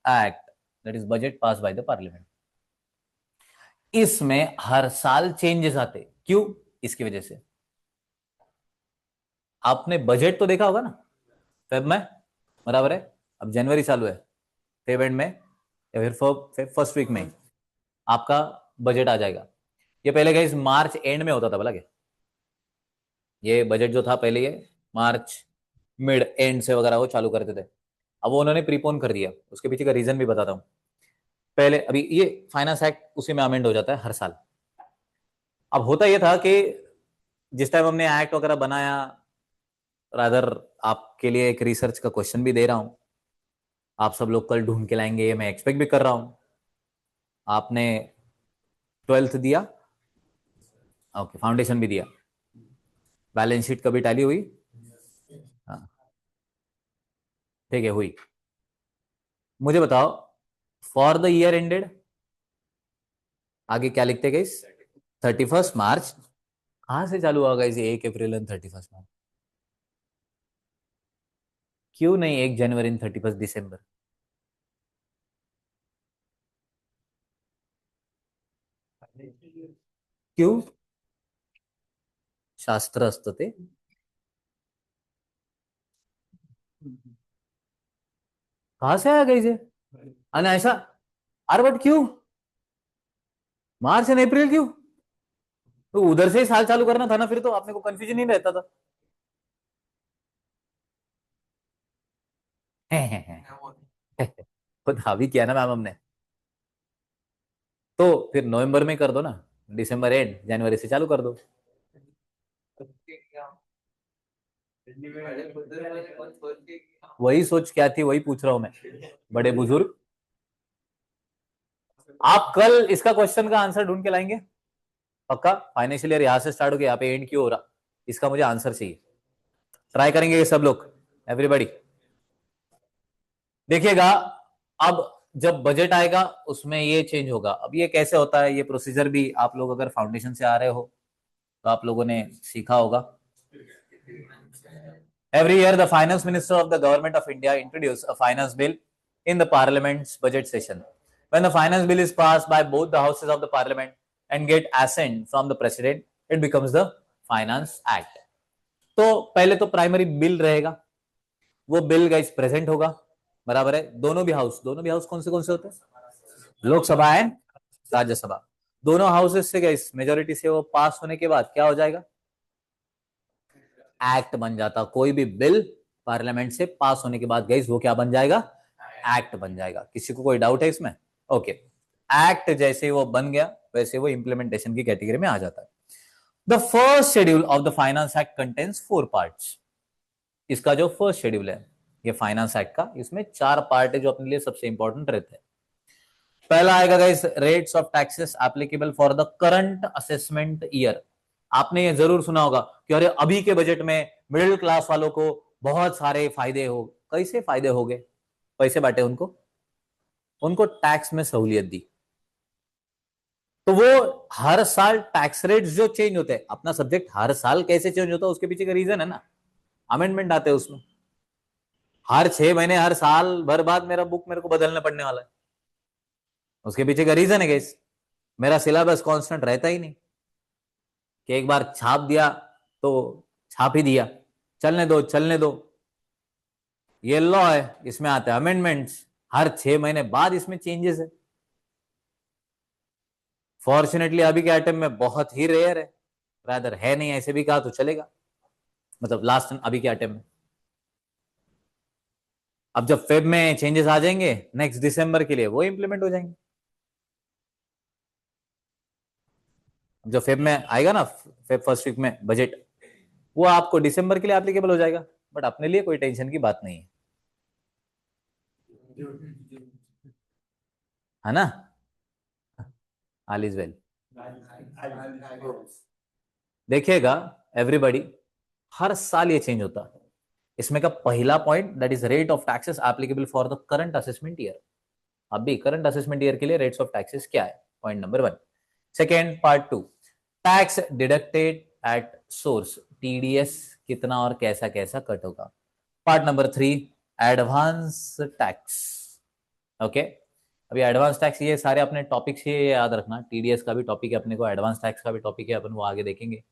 act, that is budget passed by the parliament। इसमें हर साल changes आते, क्यों? इसकी वजह से आपने budget तो देखा होगा ना, फेब में, बराबर है। अब जनवरी चालू है, फेब एंड में या फिर फर्स्ट वीक में आपका बजट आ जाएगा। ये पहले गाइस मार्च एंड में होता था बोला क्या? ये बजट जो था पहले ये मार्च मिड एंड से वगैरह वो चालू करते थे। अब वो उन्होंने प्रीपोन कर दिया, उसके पीछे का रीजन भी बताता हूँ। पहले अभी ये फाइनेंस एक्ट उसी में अमेंड हो जाता है हर साल। अब होता ये था कि जिस टाइम हमने एक्ट वगैरह बनाया, रादर आपके लिए एक रिसर्च का क्वेश्चन भी दे रहा हूं, आप सब लोग कल ढूंढ के लाएंगे ये मैं एक्सपेक्ट भी कर रहा हूं। आपने 12th दिया, ओके, फाउंडेशन भी दिया, बैलेंस शीट कभी टैली हुई? हाँ, ठीक है, हुई। मुझे बताओ, फॉर द ईयर एंडेड आगे क्या लिखते गए? 31 मार्च। कहां से चालू होगा इसे 1 अप्रैल एंड 31 मार्च? क्यों नहीं 1 जनवरी एंड 31 दिसंबर? क्यों? शास्त्र असतं ते। कहां से आया गई से? अरे ऐसा, अरे बट क्यों मार्च एंड अप्रैल क्यों? तो उधर से ही साल चालू करना था ना, फिर तो आपने को कंफ्यूजन नहीं रहता था। खुद हावी किया ना मैम हमने, तो फिर नवंबर में कर दो ना, दिसंबर एंड जनवरी से चालू कर दो। वही सोच क्या थी वही पूछ रहा हूं मैं, बड़े बुजुर्ग। आप कल इसका क्वेश्चन का आंसर ढूंढ के लाएंगे पक्का? फाइनेंशियल ईयर यहां से स्टार्ट हो गया, यहाँ पे एंड क्यों हो रहा, इसका मुझे आंसर चाहिए। ट्राई करेंगे ये सब लोग, एवरीबॉडी। देखिएगा, अब जब बजट आएगा उसमें ये चेंज होगा। अब ये कैसे होता है, ये प्रोसीजर भी आप लोग अगर फाउंडेशन से आ रहे हो तो आप लोगों ने सीखा होगा। Every year, the finance minister of the government of India introduce a finance bill in the parliament's budget session. When the finance bill is passed by both the houses of the parliament and get assent from the president, it becomes the finance act. तो पहले तो primary bill रहेगा, वो bill guys present होगा, बराबर है। दोनों भी हाउस कौन से होते हैं? लोकसभा एंड राज्यसभा। दोनों हाउसेस से गाइस मेजोरिटी से वो पास होने के बाद क्या हो जाएगा? एक्ट बन जाता। कोई भी बिल पार्लियामेंट से पास होने के बाद गाइस वो क्या बन जाएगा? एक्ट बन जाएगा। किसी को कोई डाउट है इसमें? ओके। एक्ट जैसे वो बन गया वैसे वो इंप्लीमेंटेशन की कैटेगरी में आ जाता है। The first schedule of the finance act contains 4 parts. इसका जो फर्स्ट शेड्यूल है ये फाइनेंस एक्ट का, इसमें 4 पार्ट है जो अपने लिए सबसे इंपॉर्टेंट रहते हैं। पहला आएगा guys rates of taxes applicable for the current assessment year. आपने ये जरूर सुना होगा कि अरे अभी के बजट में मिडिल क्लास वालों को बहुत सारे फायदे हो। कैसे फायदे हो गए? पैसे बांटे उनको टैक्स में सहूलियत दी। तो वो हर साल टैक्स रेट जो चेंज होते हैं, अपना सब्जेक्ट हर साल कैसे चेंज होता है उसके पीछे का रीजन है ना, अमेंडमेंट आते हैं उसमें। हर 6 महीने हर साल भर बाद मेरा बुक मेरे को बदलना पड़ने वाला है, उसके पीछे का रीजन है गाइस। मेरा सिलेबस कांस्टेंट रहता ही नहीं कि एक बार छाप दिया तो छाप ही दिया, चलने दो। ये लॉ है, इसमें आते हैं अमेंडमेंट्स, हर 6 महीने बाद इसमें चेंजेस है। फॉर्चुनेटली अभी के आइटम में बहुत ही रेयर है, रादर है नहीं, ऐसे भी कहा तो चलेगा, मतलब लास्ट अभी के आइटम में। अब जब फेब में चेंजेस आ जाएंगे नेक्स्ट दिसंबर के लिए वो इंप्लीमेंट हो जाएंगे। जो फेब में आएगा ना, फेब फर्स्ट वीक में बजट, वो आपको दिसंबर के लिए एप्लीकेबल हो जाएगा। बट अपने लिए कोई टेंशन की बात नहीं है ना। All is well. देखिएगा एवरीबॉडी, हर साल ये चेंज होता है। इसमें का पहला point that is rate of taxes applicable for the current assessment year. अभी करंट असेसमेंट ईयर के लिए रेट्स ऑफ टैक्सेस क्या है, point number 1। Second part 2, tax deducted at source, TDS कितना और कैसा कैसा कट होगा। Part number 3, advance tax. Okay, अभी एडवांस टैक्स ये सारे अपने टॉपिक्स ही याद रखना। टीडीएस का भी टॉपिक है अपने को, एडवांस टैक्स का भी टॉपिक है, अपन वो आगे देखेंगे।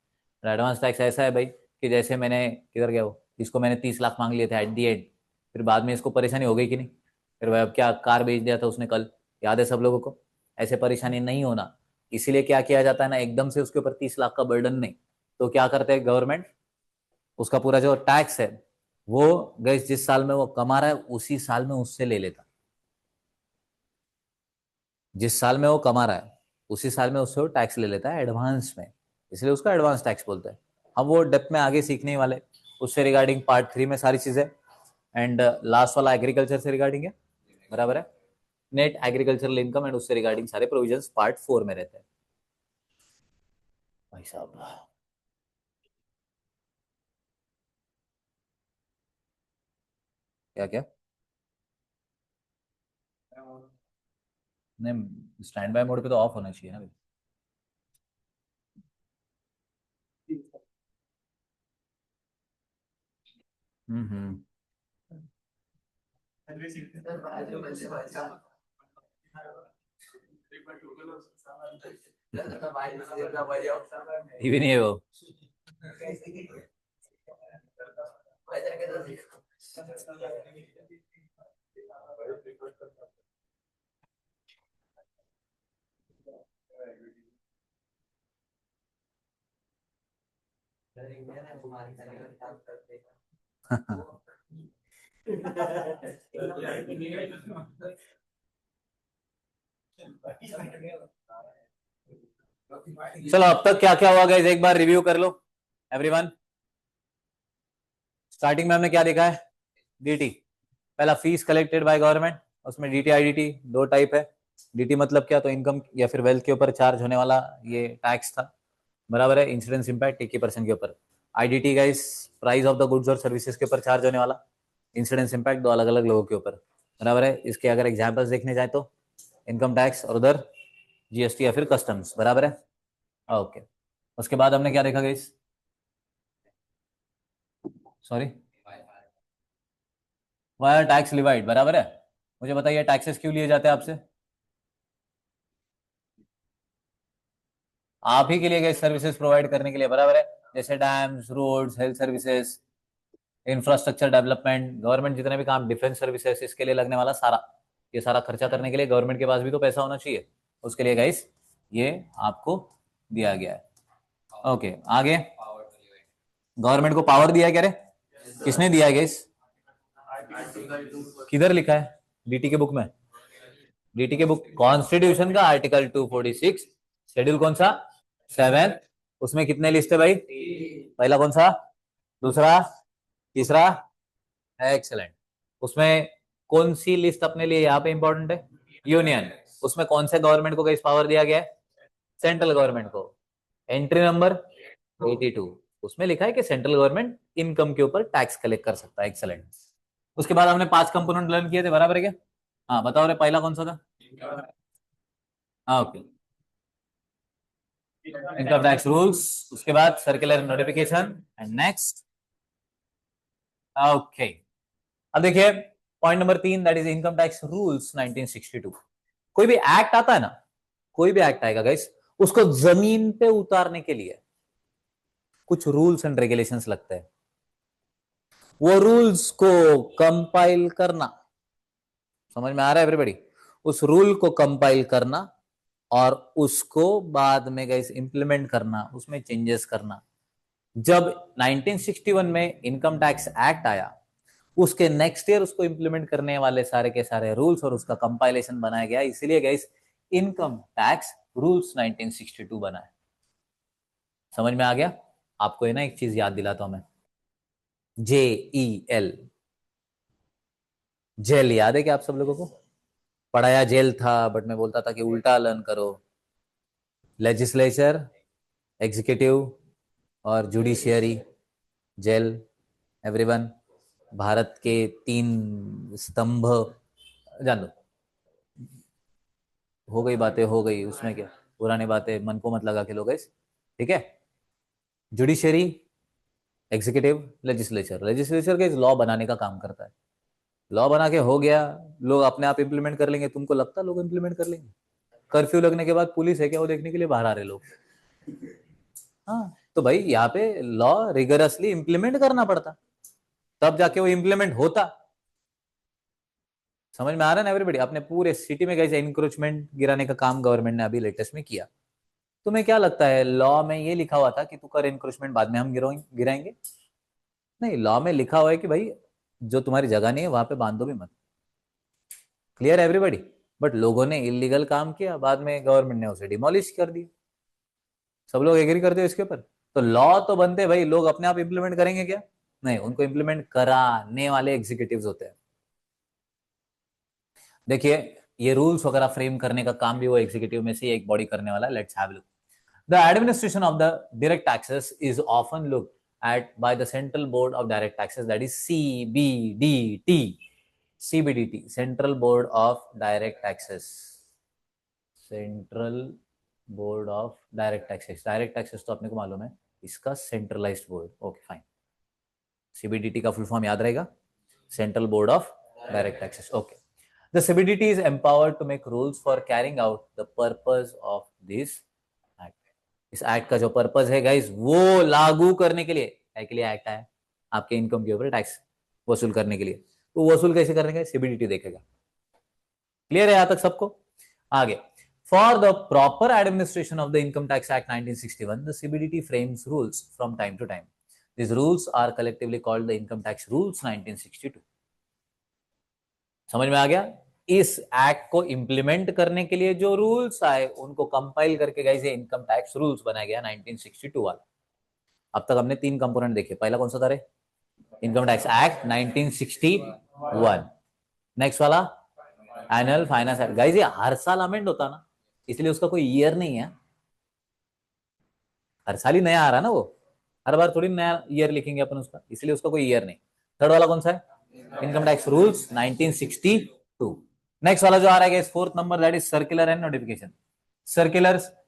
एडवांस टैक्स ऐसा है भाई कि जैसे मैंने किधर गया वो, इसको मैंने 30 लाख मांग लिए थे एट दी एंड, फिर बाद में इसको परेशानी हो गई कि नहीं, फिर भाई अब क्या कार बेच दिया था उसने कल, याद है सब लोगों को। ऐसे परेशानी नहीं होना, इसीलिए क्या किया जाता है ना, एकदम से उसके ऊपर 30 लाख का बर्डन नहीं। तो क्या करते हैं गवर्नमेंट, उसका पूरा जो टैक्स है वो गैस जिस साल में वो कमा रहा है उसी साल में उससे ले लेता। जिस साल में वो कमा रहा है उसी साल में उससे वो टैक्स ले लेता है एडवांस में, इसलिए उसका एडवांस टैक्स बोलते हैं। हम वो डेप्थ में आगे सीखने वाले, उससे रिगार्डिंग पार्ट 3 में सारी चीजें। एंड लास्ट वाला एग्रीकल्चर से रिगार्डिंग है, बराबर है। नेट एग्रीकल्चरल इनकम एंड उससे रिगार्डिंग सारे प्रोविजंस पार्ट 4 में रहते हैं भाई साहब। क्या क्या नहीं, स्टैंड बाय मोड पे तो ऑफ होना चाहिए ना भाई। हम्म। ये भी नहीं है वो। चलो अब तक क्या क्या हुआ गाइस एक बार रिव्यू कर लो एवरीवन। स्टार्टिंग में हमने क्या देखा है, डीटी। पहला फीस कलेक्टेड बाय गवर्नमेंट, उसमें डीटी आईडीटी दो टाइप है। डीटी मतलब क्या, तो इनकम या फिर वेल्थ के ऊपर चार्ज होने वाला ये टैक्स था, बराबर है। इंसिडेंस इंपैक्ट 80% के ऊपर। IDT guys price of the goods और सर्विसेज के ऊपर चार्ज होने वाला। इंसिडेंस इंपैक्ट दो अलग अलग लोगों के ऊपर। बराबर है। इसके अगर एग्जाम्पल्स देखने जाए तो इनकम टैक्स और उधर जीएसटी या फिर कस्टम्स, बराबर है। ओके, उसके बाद हमने क्या देखा guys? Sorry, wire tax levied, बराबर है। मुझे बताइए टैक्सेस क्यों लिए जाते हैं आपसे? आप ही के लिए गए सर्विसेज प्रोवाइड करने के लिए, बराबर है। जैसे dams, roads, health services, infrastructure development, government जितने भी काम, डिफेंस सर्विसेज, इसके लिए लगने वाला सारा, ये सारा खर्चा करने के लिए गवर्नमेंट के पास भी तो पैसा होना चाहिए। उसके लिए गाइस ये आपको दिया गया है। ओके, आगे। गवर्नमेंट को पावर दिया है, कह रहे किसने दिया है गाइस? किधर लिखा है डीटी के बुक में? डीटी के बुक कॉन्स्टिट्यूशन का आर्टिकल 246, शेड्यूल कौन सा? 7। उसमें कितने लिस्ट है भाई? पहला कौन सा? दूसरा? तीसरा? एक्सेलेंट। उसमें कौन सी लिस्ट अपने लिए यहाँ पे इंपॉर्टेंट है? यूनियन। उसमें कौन से गवर्नमेंट को किस पावर दिया गया है? सेंट्रल गवर्नमेंट को। एंट्री नंबर 82, उसमें लिखा है कि सेंट्रल गवर्नमेंट इनकम के ऊपर टैक्स कलेक्ट कर सकता है। एक्सेलेंट। उसके बाद हमने 5 कंपोनेंट लर्न किए थे, बराबर है क्या? हाँ बताओ रे, पहला कौन सा था? हाँ ओके, इनकम टैक्स रूल्स। उसके बाद circular notification and next. Okay, अब देखिए point number 3, that is income tax rules 1962। कोई भी एक्ट आता है ना, कोई भी एक्ट आएगा गाइस, उसको जमीन पे उतारने के लिए कुछ रूल्स एंड रेगुलेशंस लगते हैं। वो रूल्स को कंपाइल करना, समझ में आ रहा है एवरीबॉडी? उस रूल को कंपाइल करना और उसको बाद में गाइस इंप्लीमेंट करना, उसमें चेंजेस करना। जब 1961 में इनकम टैक्स एक्ट आया, उसके नेक्स्ट ईयर उसको इंप्लीमेंट करने वाले सारे के सारे रूल्स और उसका कंपाइलेशन बनाया गया, इसलिए गाइस इनकम टैक्स रूल्स 1962 बना है। समझ में आ गया? आपको है ना एक चीज याद दिलाता हूं मैं, JEL, जेल याद है क्या आप सब लोगों को? पढ़ाया जेल था, बट मैं बोलता था कि उल्टा लर्न करो। लेजिस्लेचर, एग्जीक्यूटिव और जुडिशियरी, जेल, एवरीवन। भारत के 3 स्तंभ, जान लो। हो गई बातें, हो गई, उसमें क्या, पुरानी बातें मन को मत लगा के लोग इस, ठीक है। Judiciary, executive, legislature. लेजिस्लेचर के लॉ बनाने का काम करता है। लॉ बना के हो गया, लोग अपने आप इंप्लीमेंट कर लेंगे। तुमको लगता है लोग इंप्लीमेंट कर लेंगे? कर्फ्यू लगने के बाद पुलिस है क्या वो देखने के लिए बाहर आ रहे लोग? हाँ, तो भाई यहाँ पे लॉ रिगरसली इंप्लीमेंट करना पड़ता, तब जाके वो इंप्लीमेंट होता। समझ में आ रहा है ना एवरीबॉडी? अपने पूरे सिटी में कैसे इंक्रोचमेंट गिराने का काम गवर्नमेंट ने अभी लेटेस्ट में किया। तुम्हें क्या लगता है लॉ में ये लिखा हुआ था कि तू कर इंक्रोचमेंट, बाद में हम गिराएंगे? नहीं, लॉ में लिखा हुआ है कि भाई जो तुम्हारी जगह नहीं है वहां पे बांध दो भी मत। क्लियर है एवरीबॉडी? बट लोगों ने इलीगल काम किया, बाद में गवर्नमेंट ने उसे डिमोलिश कर दिया। सब लोग एग्री करते हो इसके ऊपर? तो लॉ तो बनते भाई, लोग अपने आप इंप्लीमेंट करेंगे क्या? नहीं, उनको इंप्लीमेंट कराने वाले एग्जीक्यूटिव्स होते हैं। देखिए, ये रूल्स वगैरह फ्रेम करने का काम भी वो एग्जीक्यूटिव में से एक बॉडी करने वाला है। Let's have a look. The administration of the direct taxes is often looked at by the Central Board of Direct Taxes, that is CBDT. CBDT, Central Board of Direct Taxes. Central Board of Direct Taxes. Direct Taxes तो अपने को मालूम है, इसका centralised board. Okay fine, CBDT का full form याद रहेगा, central board of direct taxes. Okay, the CBDT is empowered to make rules for carrying out the purpose of this act. इस एक्ट का जो पर्पस है गाइस, वो लागू करने के लिए एक्ट आया, आपके इनकम के ऊपर टैक्स वसूल करने के लिए। तो वसूल कैसे करने का CBDT देखेगा। क्लियर है यहां तक सबको? आगे, for the proper administration of the income tax act 1961, the CBDT frames rules from time to time. These rules are collectively called the Income Tax Rules 1962. समझ में आ गया? इस एक्ट को इंप्लीमेंट करने के लिए जो रूल्स आए उनको कंपाइल करके गाइस इनकम टैक्स रूल्स बनाया गया 1962 वाला। अब तक हमने 3 कंपोनेंट देखे। पहला कौन सा था रे? Income tax act 1961। नेक्स्ट वाला एनुअल फाइनेंस एक्ट। गाइस ये हर साल अमेंड होता ना, इसलिए उसका कोई ईयर नहीं है। हर साल ही नया आ रहा है ना वो, हर बार थोड़ी नया ईयर लिखेंगे अपन उसका, इसलिए उसका कोई ईयर नहीं। थर्ड वाला कौन सा है? Income tax rules 1960 two. Next वाला जो आ रहा है fourth number, that is circular and notification.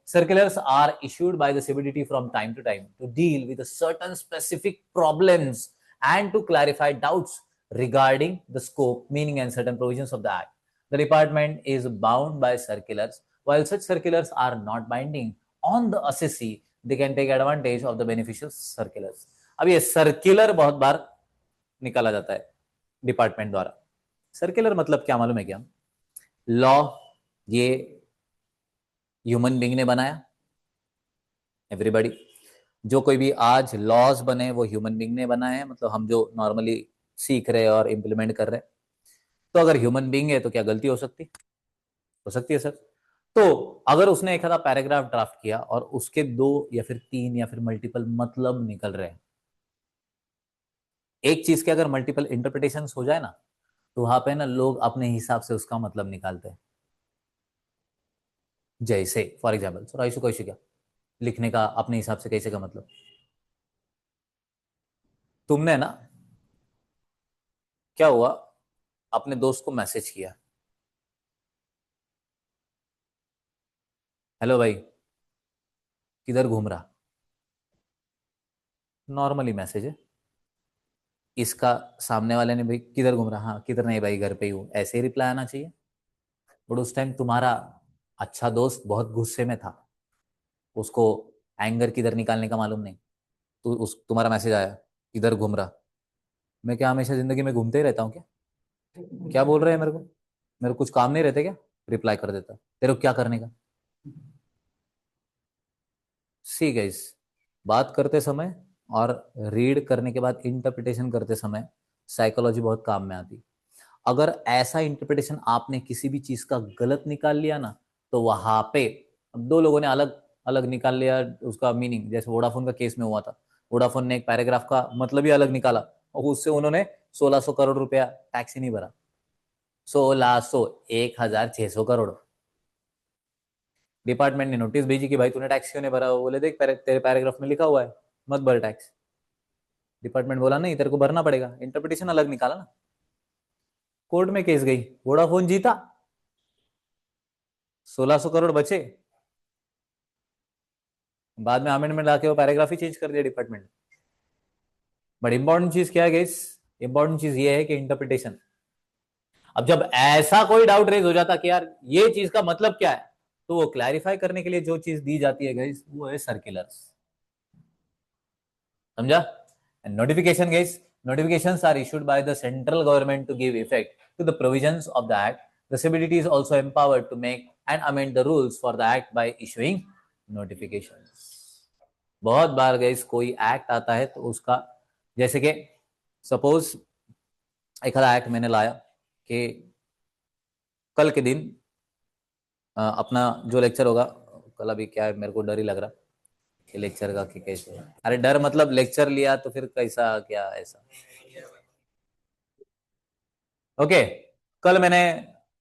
Circulars are issued by the CBDT from time to time to deal with a certain specific problems and to clarify doubts regarding the scope, meaning, and certain provisions of the Act. The department is bound by circulars. While such circulars are not binding on the assessee, they can take advantage of the beneficial circulars. अब ये circular बहुत बार निकाला जाता है department द्वारा। Circular मतलब क्या मालूम है क्या? लॉ ये ह्यूमन बींग ने बनाया, एवरीबॉडी। जो कोई भी आज लॉज बने वो ह्यूमन बींग ने बनाए हैं, मतलब हम जो नॉर्मली सीख रहे हैं और इम्प्लीमेंट कर रहे हैं। तो अगर ह्यूमन बींग है तो क्या गलती हो सकती है सर। तो अगर उसने एक आधा पैराग्राफ ड्राफ्ट किया और उसके दो या फिर तीन या फिर मल्टीपल मतलब निकल रहे हैं, एक चीज के अगर मल्टीपल इंटरप्रिटेशन हो जाए ना, तो वहां पे ना लोग अपने हिसाब से उसका मतलब निकालते हैं। जैसे फॉर एग्जाम्पल सर आयुषु कैसे क्या लिखने का अपने हिसाब से कैसे का मतलब, तुमने ना क्या हुआ, अपने दोस्त को मैसेज किया, हेलो भाई किधर घूम रहा, नॉर्मली मैसेज है। इसका सामने वाले ने भाई किधर घूम रहा, हाँ किधर नहीं भाई घर पे ही हूँ, ऐसे ही रिप्लाई आना चाहिए। बट उस टाइम तुम्हारा अच्छा दोस्त बहुत गुस्से में था, उसको एंगर किधर निकालने का मालूम नहीं। तो उस तुम्हारा मैसेज आया किधर घूम रहा। मैं क्या हमेशा जिंदगी में घूमते ही रहता हूँ क्या? क्या बोल रहे हैं मेरे को? मेरे को कुछ काम नहीं रहते क्या? रिप्लाई कर देता, तेरे को क्या करने का। सी गाइस, बात करते समय और रीड करने के बाद इंटरप्रिटेशन करते समय साइकोलॉजी बहुत काम में आती। अगर ऐसा इंटरप्रिटेशन आपने किसी भी चीज का गलत निकाल लिया ना, तो वहां पे अब दो लोगों ने अलग अलग निकाल लिया उसका मीनिंग, जैसे वोडाफोन का केस में हुआ था। वोडाफोन ने एक पैराग्राफ का मतलब ही अलग निकाला और उससे उन्होंने 1600 करोड़ रुपया टैक्स ही नहीं भरा। 1600, 1600 करोड़। डिपार्टमेंट ने नोटिस भेजी कि भाई तूने टैक्स क्यों नहीं भरा, वो बोले देख तेरे पैराग्राफ में लिखा हुआ है मत भर टैक्स। डिपार्टमेंट बोला नहीं तेरे को भरना पड़ेगा, इंटरप्रिटेशन अलग निकाला ना। कोर्ट में केस गई, वोडाफोन जीता, 1600 करोड़ बचे। बाद में अमेंडमेंट आके वो पैराग्राफ ही चेंज कर दिया डिपार्टमेंट। बट इंपॉर्टेंट चीज क्या है गाइस? इंपॉर्टेंट चीज ये है कि इंटरप्रिटेशन। अब जब ऐसा कोई डाउट रेज हो जाता कि यार ये चीज का मतलब क्या है, तो वो क्लैरिफाई करने के लिए जो चीज दी जाती है गाइस वो है सर्कुलर्स। समझा? And notification guys, notifications are issued by the central government to give effect to the provisions of the act. The CBDT is also empowered to make and amend the rules for the act by issuing notifications. बहुत बार guys कोई act आता है तो उसका, जैसे कि suppose एक आधा एक्ट मैंने लाया कि कल के दिन अपना जो लेक्चर होगा, कल अभी क्या है मेरे को डर ही लग रहा कि लेक्चर का कि कैसे, अरे डर मतलब लेक्चर लिया तो फिर कैसा क्या ऐसा। ओके, कल मैंने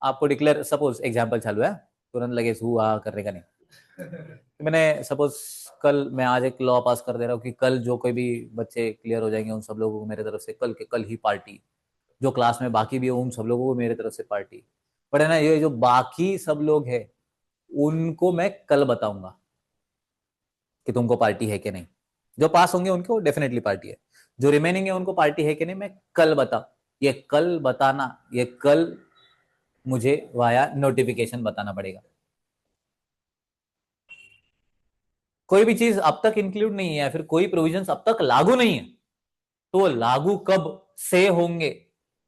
आपको डिक्लेयर, सपोज एग्जांपल चालू है, तुरंत लगे हुआ करने का नहीं। तो मैंने सपोज कल मैं आज एक लॉ पास कर दे रहा हूँ कि कल जो कोई भी बच्चे क्लियर हो जाएंगे उन सब लोगों को मेरे तरफ से कल के कल ही पार्टी, जो क्लास में बाकी भी हो उन सब लोगों को मेरे तरफ से पार्टी। पर है ना, ये जो बाकी सब लोग हैं उनको मैं कल बताऊंगा कि तुमको पार्टी है कि नहीं। जो पास होंगे उनको डेफिनेटली पार्टी है, जो रिमेनिंग है उनको पार्टी है कि नहीं मैं कल बता। ये कल बताना, ये कल मुझे वाया नोटिफिकेशन बताना पड़ेगा। कोई भी चीज अब तक इंक्लूड नहीं है या फिर कोई प्रोविजंस अब तक लागू नहीं है, तो वो लागू कब से होंगे,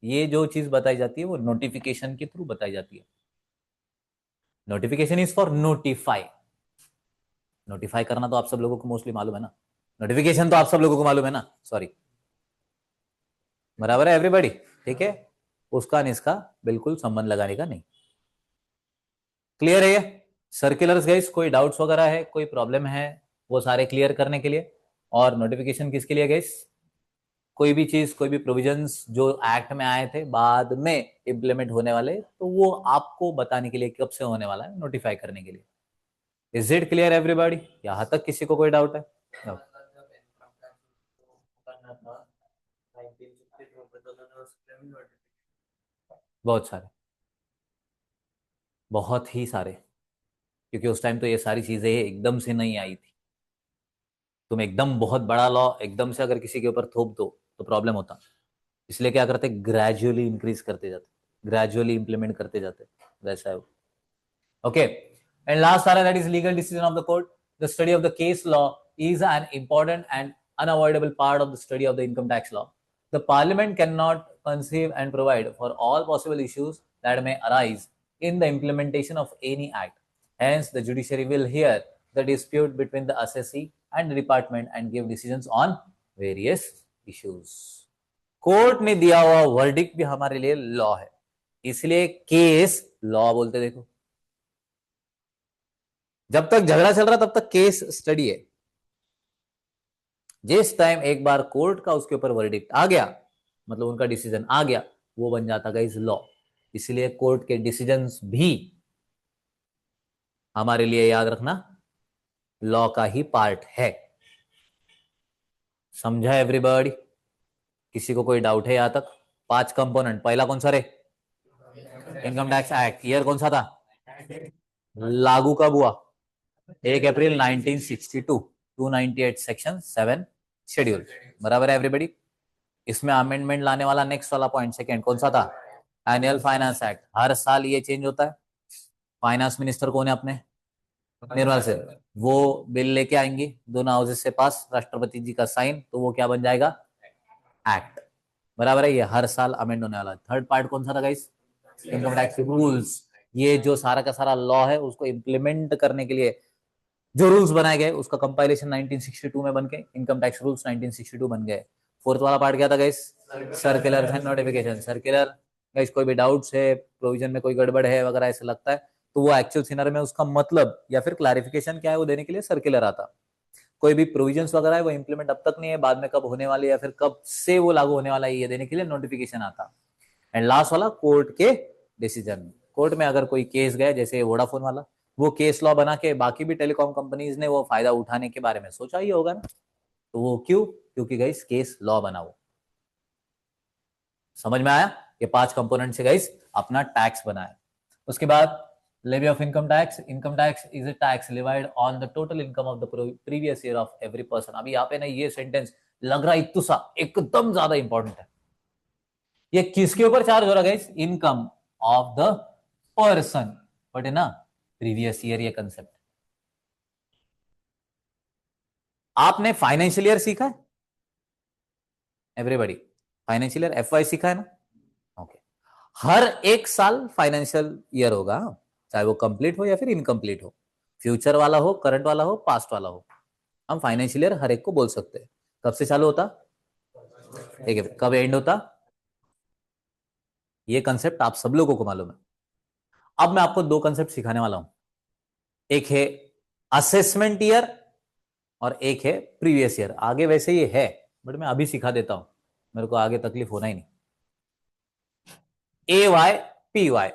ये जो चीज बताई जाती है वो नोटिफिकेशन के थ्रू बताई जाती है। Notification is for notify, notify करना तो आप सब लोगों को मोस्टली मालूम है ना, नोटिफिकेशन तो आप सब लोगों को मालूम है ना, सॉरी। बराबर है एवरीबॉडी? ठीक है, उसका और इसका बिल्कुल संबंध लगाने का नहीं। क्लियर है ये? सर्कुलर्स गाइस, कोई डाउट्स वगैरह है, कोई प्रॉब्लम है, वो सारे क्लियर करने के लिए। और नोटिफिकेशन किसके लिए गाइस? कोई भी चीज, कोई भी प्रोविजंस जो एक्ट में आए थे बाद में इंप्लीमेंट होने वाले, तो वो आपको बताने के लिए कब से होने वाला है, नोटिफाई करने के लिए। Is it clear everybody? यहां तक किसी को कोई डाउट है? No. बहुत सारे। बहुत ही सारे, क्योंकि उस टाइम तो ये सारी चीजें एकदम से नहीं आई थी। तुम एकदम बहुत बड़ा लॉ एकदम से अगर किसी के ऊपर थोप दो तो प्रॉब्लम होता। इसलिए क्या करते, ग्रेजुअली इंक्रीज करते जाते, ग्रेजुअली इंप्लीमेंट करते जाते, वैसा है वो। ओके, एंड लास्ट आ रहा है, that is legal decision of the court. The study of the case law is an important and unavoidable part of the study of the income tax law. The parliament cannot conceive and provide for all possible issues that may arise in the implementation of any act. Hence, the judiciary will hear the dispute between the assessee and the department and give decisions on various issues. Court ने दिया हुआ verdict भी हमारे लिए law है, इसलिए case law बोलते। देखो, जब तक झगड़ा चल रहा तब तक केस स्टडी है। जिस टाइम एक बार कोर्ट का उसके ऊपर वर्डिक्ट आ गया, मतलब उनका डिसीजन आ गया, वो बन जाता गाइस लॉ। इसलिए कोर्ट के डिसीजंस भी हमारे लिए याद रखना लॉ का ही पार्ट है। समझा एवरीबॉडी? किसी को कोई डाउट है यहां तक? 5 कंपोनेंट, पहला कौन सा रे? Income tax act. ईयर कौन सा था? लागू कब हुआ? 1 अप्रैल 1962, 298 सेक्शन 7 शेड्यूल। बराबर है एवरीबॉडी? इसमें अमेंडमेंट लाने वाला नेक्स्ट वाला पॉइंट सेकंड कौन सा था? Annual finance act. हर साल ये चेंज होता है। फाइनेंस मिनिस्टर कौन है अपने? निर्मला से। वो बिल लेके आएंगी दोनों हाउसेस से पास, राष्ट्रपति जी का साइन, तो वो क्या बन जाएगा? एक्ट। बराबर है? ये हर साल अमेंड होने वाला। थर्ड पार्ट कौन सा था गाइस? Income tax rules. ये जो सारा का सारा लॉ है उसको इम्प्लीमेंट करने के लिए जो रूल्स बनाए गए उसका कंपाइलेशन 1962 में बन के इनकम टैक्स रूल्स 1962 बन गए। फोर्थ वाला पार्ट क्या था guys? Circular and notification. Circular guys, कोई भी डाउट्स है, प्रोविजन में कोई गड़बड़ है वगैरह ऐसा लगता है तो वो एक्चुअल सिनेरियो में उसका मतलब या फिर क्लैरिफिकेशन क्या है वो देने के लिए सर्कुलर आता। कोई भी प्रोविजंस वगैरह है वो इंप्लीमेंट अब तक नहीं है, बाद में कब होने वाले या फिर कब से वो लागू होने वाला है ये देने के लिए नोटिफिकेशन आता। एंड लास्ट वाला कोर्ट के डिसीजन। कोर्ट में अगर कोई केस गया, जैसे वोडाफोन वाला, वो केस लॉ बना के बाकी भी टेलीकॉम कंपनीज ने वो फायदा उठाने के बारे में सोचा ही होगा ना। तो वो क्यों? क्योंकि गाइस केस लॉ बना। वो समझ में आया? ये 5 कंपोनेंट से गाइस अपना टैक्स बनाया। उसके बाद levy of income tax. Income tax is a tax levied on the total income of the previous year of every person. अभी यहाँ पे ना ये सेंटेंस लग रहा है इत्तुसा एकदम ज्यादा इंपॉर्टेंट है। ये किसके ऊपर चार्ज हो रहा है? Income of the person, but है ना प्रीवियस ईयर ये कंसेप्ट। आपने फाइनेंशियल ईयर सीखा है एवरीबॉडी? फाइनेंशियल ईयर FY सीखा है ना? ओके। हर एक साल फाइनेंशियल ईयर होगा, चाहे वो कंप्लीट हो या फिर इनकम्प्लीट हो, फ्यूचर वाला हो, करंट वाला हो, पास्ट वाला हो। हम फाइनेंशियल ईयर हर एक को बोल सकते हैं। कब से चालू होता? ठीक है, कब एंड होता? ये कंसेप्ट आप सब लोगों को मालूम है। अब मैं आपको 2 कंसेप्ट सिखाने वाला हूं। एक है असेसमेंट ईयर और एक है प्रीवियस ईयर। आगे वैसे ही है बट मैं अभी सिखा देता हूं, मेरे को आगे तकलीफ होना ही नहीं। AY PY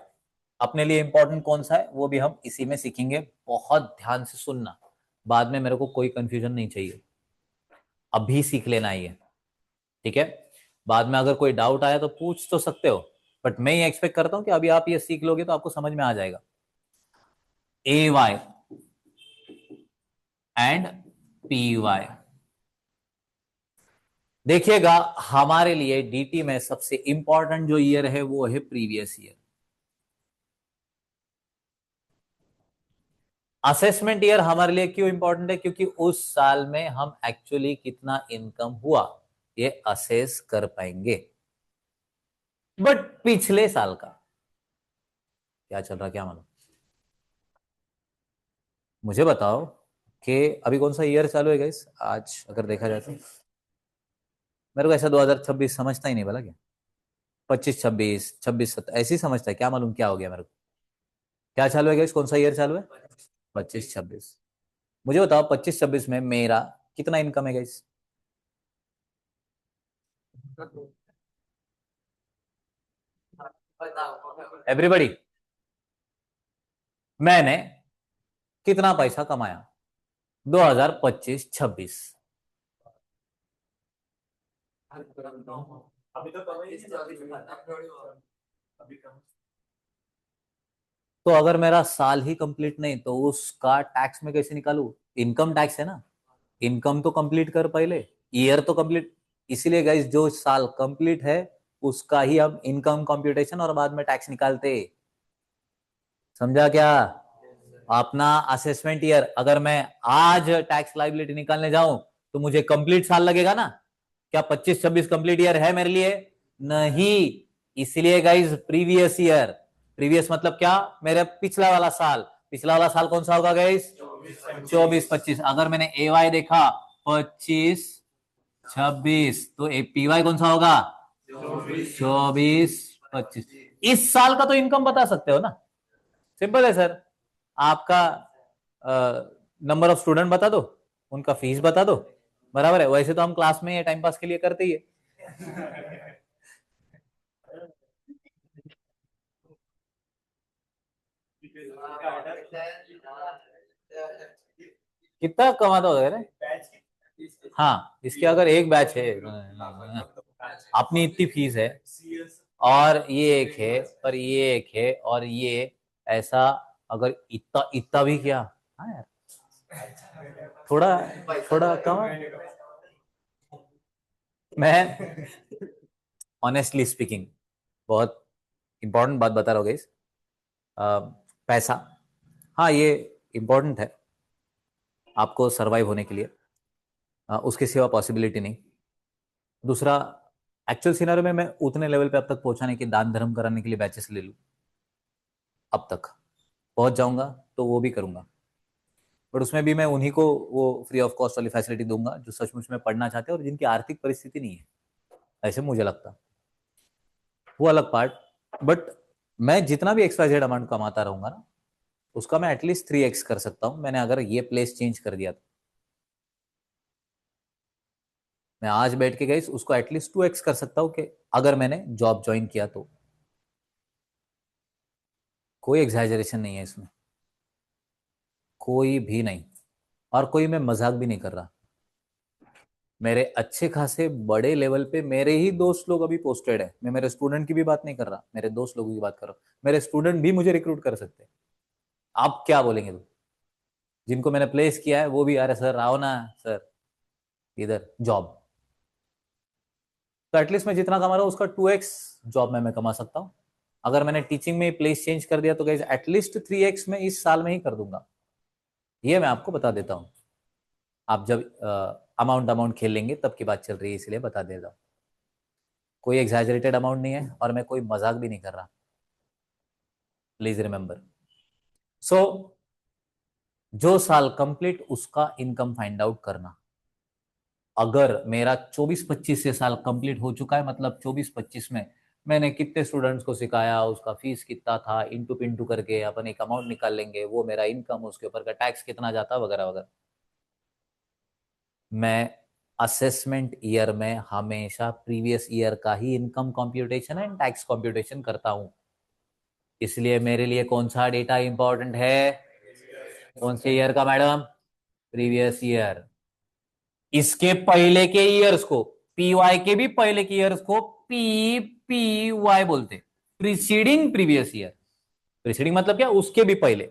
अपने लिए इंपॉर्टेंट कौन सा है वो भी हम इसी में सीखेंगे। बहुत ध्यान से सुनना, बाद में मेरे को कोई कंफ्यूजन नहीं चाहिए, अभी सीख लेना ही है। ठीक है? बाद में अगर कोई डाउट आया तो पूछ तो सकते हो, बट मैं ये एक्सपेक्ट करता हूं कि अभी आप ये सीख लोगे तो आपको समझ में आ जाएगा। AY and PY। देखिएगा, हमारे लिए DT में सबसे इंपॉर्टेंट जो ईयर है वो है प्रीवियस ईयर। असेसमेंट ईयर हमारे लिए क्यों इंपॉर्टेंट है? क्योंकि उस साल में हम एक्चुअली कितना इनकम हुआ ये असेस कर पाएंगे। बट पिछले साल का क्या चल रहा क्या मालूम? मुझे बताओ कि अभी कौन सा ईयर चालू है गाइस आज अगर देखा जाए तो? मेरे को ऐसा 2026 समझता ही नहीं भला क्या? 25 26 26 27 ऐसे ही समझता है, क्या मालूम क्या हो गया मेरे को। क्या चालू है गाइस? कौन सा ईयर चालू है? 25 26। मुझे बताओ 25 26 में मेरा कितना इनकम है गाइस? एवरीबॉडी, मैंने कितना पैसा कमाया 2025 26? तो अगर मेरा साल ही कंप्लीट नहीं तो उसका टैक्स में कैसे निकालू? इनकम टैक्स है ना, इनकम तो कंप्लीट कर पहले, ईयर तो कंप्लीट। इसीलिए गाइस जो साल कंप्लीट है उसका ही हम इनकम कंप्यूटेशन और बाद में टैक्स निकालते। समझा क्या? अपना असेसमेंट ईयर अगर मैं आज टैक्स लाइबिलिटी निकालने जाऊं तो मुझे कंप्लीट साल लगेगा ना? क्या 25-26 कंप्लीट ईयर है मेरे लिए? नहीं। इसलिए गाइज प्रीवियस ईयर, प्रीवियस मतलब क्या? मेरे पिछला वाला साल। पिछला वाला साल कौन सा होगा गाइज? 24-25। अगर मैंने ए वाई देखा 25-26 तो ए पी वाई कौन सा होगा? 24-25। इस साल का तो इनकम बता सकते हो ना? सिंपल है सर। आपका नंबर ऑफ स्टूडेंट बता दो, उनका फीस बता दो, बराबर है। वैसे तो हम क्लास में ये टाइम पास के लिए करते ही है। कितना कमाता होगा रे? हाँ, इसके अगर एक बैच है, अपनी इतनी फीस है, और ये एक है, और ये एक है, और ये ऐसा, अगर इतना इतना भी क्या, हाँ यार, थोड़ा थोड़ा कम। मैं ऑनेस्टली स्पीकिंग बहुत इंपॉर्टेंट बात बता रहा हूँ गाइस। पैसा, हाँ ये इंपॉर्टेंट है आपको सरवाइव होने के लिए, उसके सिवा पॉसिबिलिटी नहीं। दूसरा, एक्चुअल सिनारियो में मैं उतने लेवल पे अब तक पहुंचाने के, दान धर्म कराने के लिए बैचेस ले लूं, अब तक पहुंच जाऊंगा तो वो भी करूंगा, बट उसमें भी मैं उन्हीं को वो फ्री ऑफ कॉस्ट वाली फैसिलिटी दूंगा जो सचमुच में पढ़ना चाहते हैं और जिनकी आर्थिक परिस्थिति नहीं है, ऐसे मुझे लगता। वो अलग पार्ट। बट मैं जितना भी एक्स्ट्रा जेड अमाउंट कमाता रहूंगा ना, उसका मैं एटलीस्ट 3x कर सकता हूं, मैंने अगर ये प्लेस चेंज कर दिया तो। मैं आज बैठ के गई उसको एटलीस्ट 2x कर सकता हूं कि अगर मैंने जॉब ज्वाइन किया तो। कोई एग्जैजरेशन नहीं है इसमें, कोई भी नहीं। और कोई मैं मजाक भी नहीं कर रहा। मेरे अच्छे खासे बड़े लेवल पे मेरे ही दोस्त लोग अभी पोस्टेड है। मैं मेरे स्टूडेंट की भी बात नहीं कर रहा, मेरे दोस्त लोगों की बात कर रहा हूँ। मेरे स्टूडेंट भी मुझे रिक्रूट कर सकते हैं। आप क्या बोलेंगे? तो जिनको मैंने प्लेस किया है वो भी, अरे सर आओ ना सर इधर जॉब। तो एटलीस्ट मैं जितना कमा रहा हूँ उसका 2x जॉब में मैं कमा सकता हूँ। अगर मैंने टीचिंग में प्लेस चेंज कर दिया तो गाइस एटलीस्ट 3x में इस साल में ही कर दूंगा। ये मैं आपको बता देता हूँ। आप जब अमाउंट अमाउंट खेल लेंगे तब की बात चल रही है, इसलिए बता देता हूँ। कोई एग्जैजरेटेड अमाउंट नहीं है और मैं कोई मजाक भी नहीं कर रहा। Please remember. सो जो साल कंप्लीट उसका इनकम फाइंड आउट करना। अगर मेरा 24-25 से साल कंप्लीट हो चुका है, मतलब 24-25 में मैंने कितने स्टूडेंट्स को सिखाया, उसका फीस कितना था, इंटू पिंटू करके अपन एक अमाउंट निकाल लेंगे, वो मेरा इनकम, उसके ऊपर का टैक्स कितना जाता वगैरह वगैरह। मैं असेसमेंट ईयर में हमेशा प्रीवियस ईयर का ही income computation and tax computation करता हूं। इसलिए मेरे लिए कौन सा डेटा इंपॉर्टेंट है? कौन से ईयर का मैडम? Previous year. इसके पहले के ईयर्स को, पी वाई के भी पहले के ईयर्स को पी पी वाई बोलते, प्रीसीडिंग प्रीवियस ईयर। प्रीसीडिंग मतलब क्या? उसके भी पहले।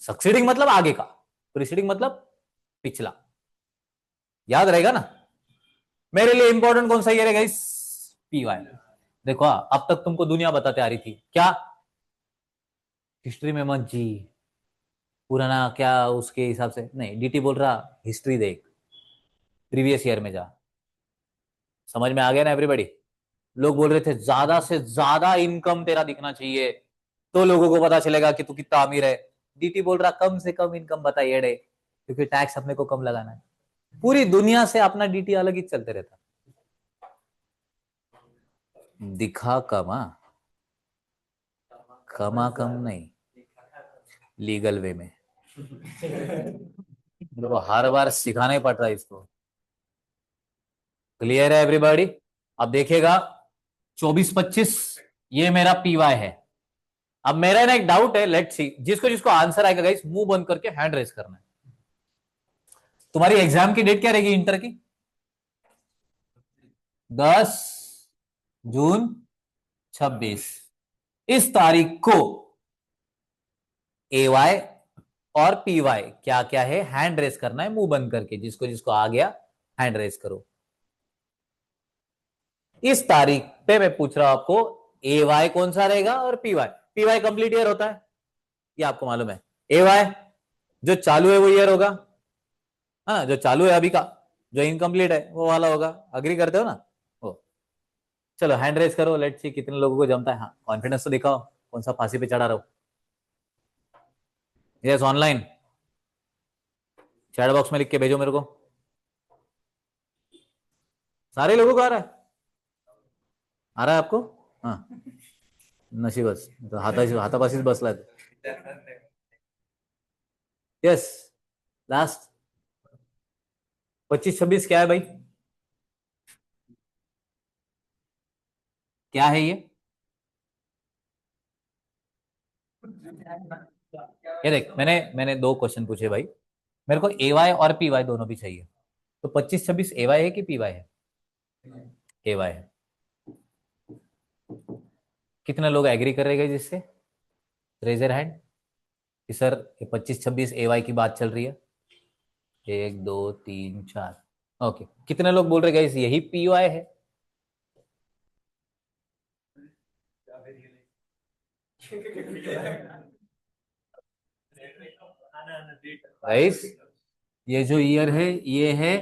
सक्सीडिंग मतलब आगे का, प्रीसीडिंग मतलब पिछला। याद रहेगा ना? मेरे लिए इंपॉर्टेंट कौन सा ईयर है गाइस? P Y. देखो अब तक तुमको दुनिया बताते आ रही थी क्या, हिस्ट्री में मत जी, पुराना क्या उसके हिसाब से नहीं, डीटी बोल रहा हिस्ट्री देख, प्रीवियस ईयर में जा। समझ में आ गया ना एवरीबॉडी? लोग बोल रहे थे ज्यादा से ज्यादा इनकम तेरा दिखना चाहिए तो लोगों को पता चलेगा कि तू कितना अमीर है। डीटी बोल रहा कम से कम इनकम बता ये, क्योंकि टैक्स अपने को कम लगाना है। पूरी दुनिया से अपना डीटी अलग ही चलते रहता। दिखा कमा, कमा कम नहीं, लीगल वे में। मेरे को हर बार सिखाना ही पड़ रहा है इसको। क्लियर है एवरीबॉडी? अब देखिएगा 24-25 ये मेरा पीवाई है। अब मेरा ना एक डाउट है, लेट्स सी, जिसको जिसको आंसर आएगा गाइस मुंह बंद करके हैंड रेस करना है। तुम्हारी एग्जाम की डेट क्या रहेगी इंटर की? 10 जून 26। इस तारीख को ए वाई और पी वाई क्या क्या है, हैंड रेस करना है मुंह बंद करके, जिसको जिसको आ गया हैंड रेस करो। इस तारीख पे मैं पूछ रहा हूं आपको, ए वाई कौन सा रहेगा और पी वाई कंप्लीट ईयर होता है, ये आपको मालूम है। ए वाई जो चालू है वो ईयर होगा, हाँ जो चालू है अभी का, जो इनकम्प्लीट है वो वाला होगा। अग्री करते हो ना? हो, चलो हैंड रेस करो, लेट्स सी कितने लोगों को जमता है। हाँ कॉन्फिडेंस तो दिखाओ, कौन सा फांसी पे चढ़ा रहा हो। यस ऑनलाइन, चैट बॉक्स में लिख के भेजो मेरे को। सारे लोगों को आ रहा है? आ रहा है आपको? हाँ नशीबच, हातापाशीच बसलाय। यस लास्ट 25-26 क्या है भाई? क्या है ये? ये देख, मैंने मैंने दो क्वेश्चन पूछे भाई, मेरे को ए वाई और पी वाई दोनों भी चाहिए। तो 25-26 ए वाई है कि पी वाई है? ए वाई है। कितने लोग एग्री कर रहे हैं जिससे? रेजर हैंड कि सर ये 25-26 ए वाई की बात चल रही है। 1 2 3 4। ओके, कितने लोग बोल रहे हैं यही पी वाई है? गाइस ये जो ईयर है ये है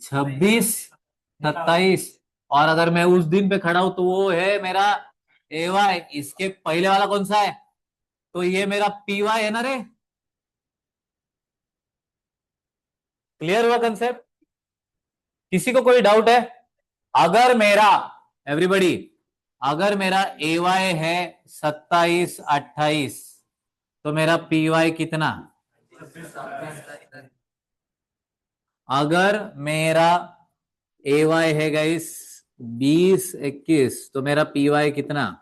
26-27, और अगर मैं उस दिन पे खड़ा हूं तो वो है मेरा ए वाई। इसके पहले वाला कौन सा है? तो ये मेरा पी वाई है ना रे। क्लियर हुआ कंसेप्ट? किसी को कोई डाउट है? अगर मेरा, एवरीबॉडी, अगर मेरा ए वाई है 27-28, तो मेरा पी वाई कितना? अगर मेरा ए वाई है गाइस 20-21, तो मेरा पी वाई कितना?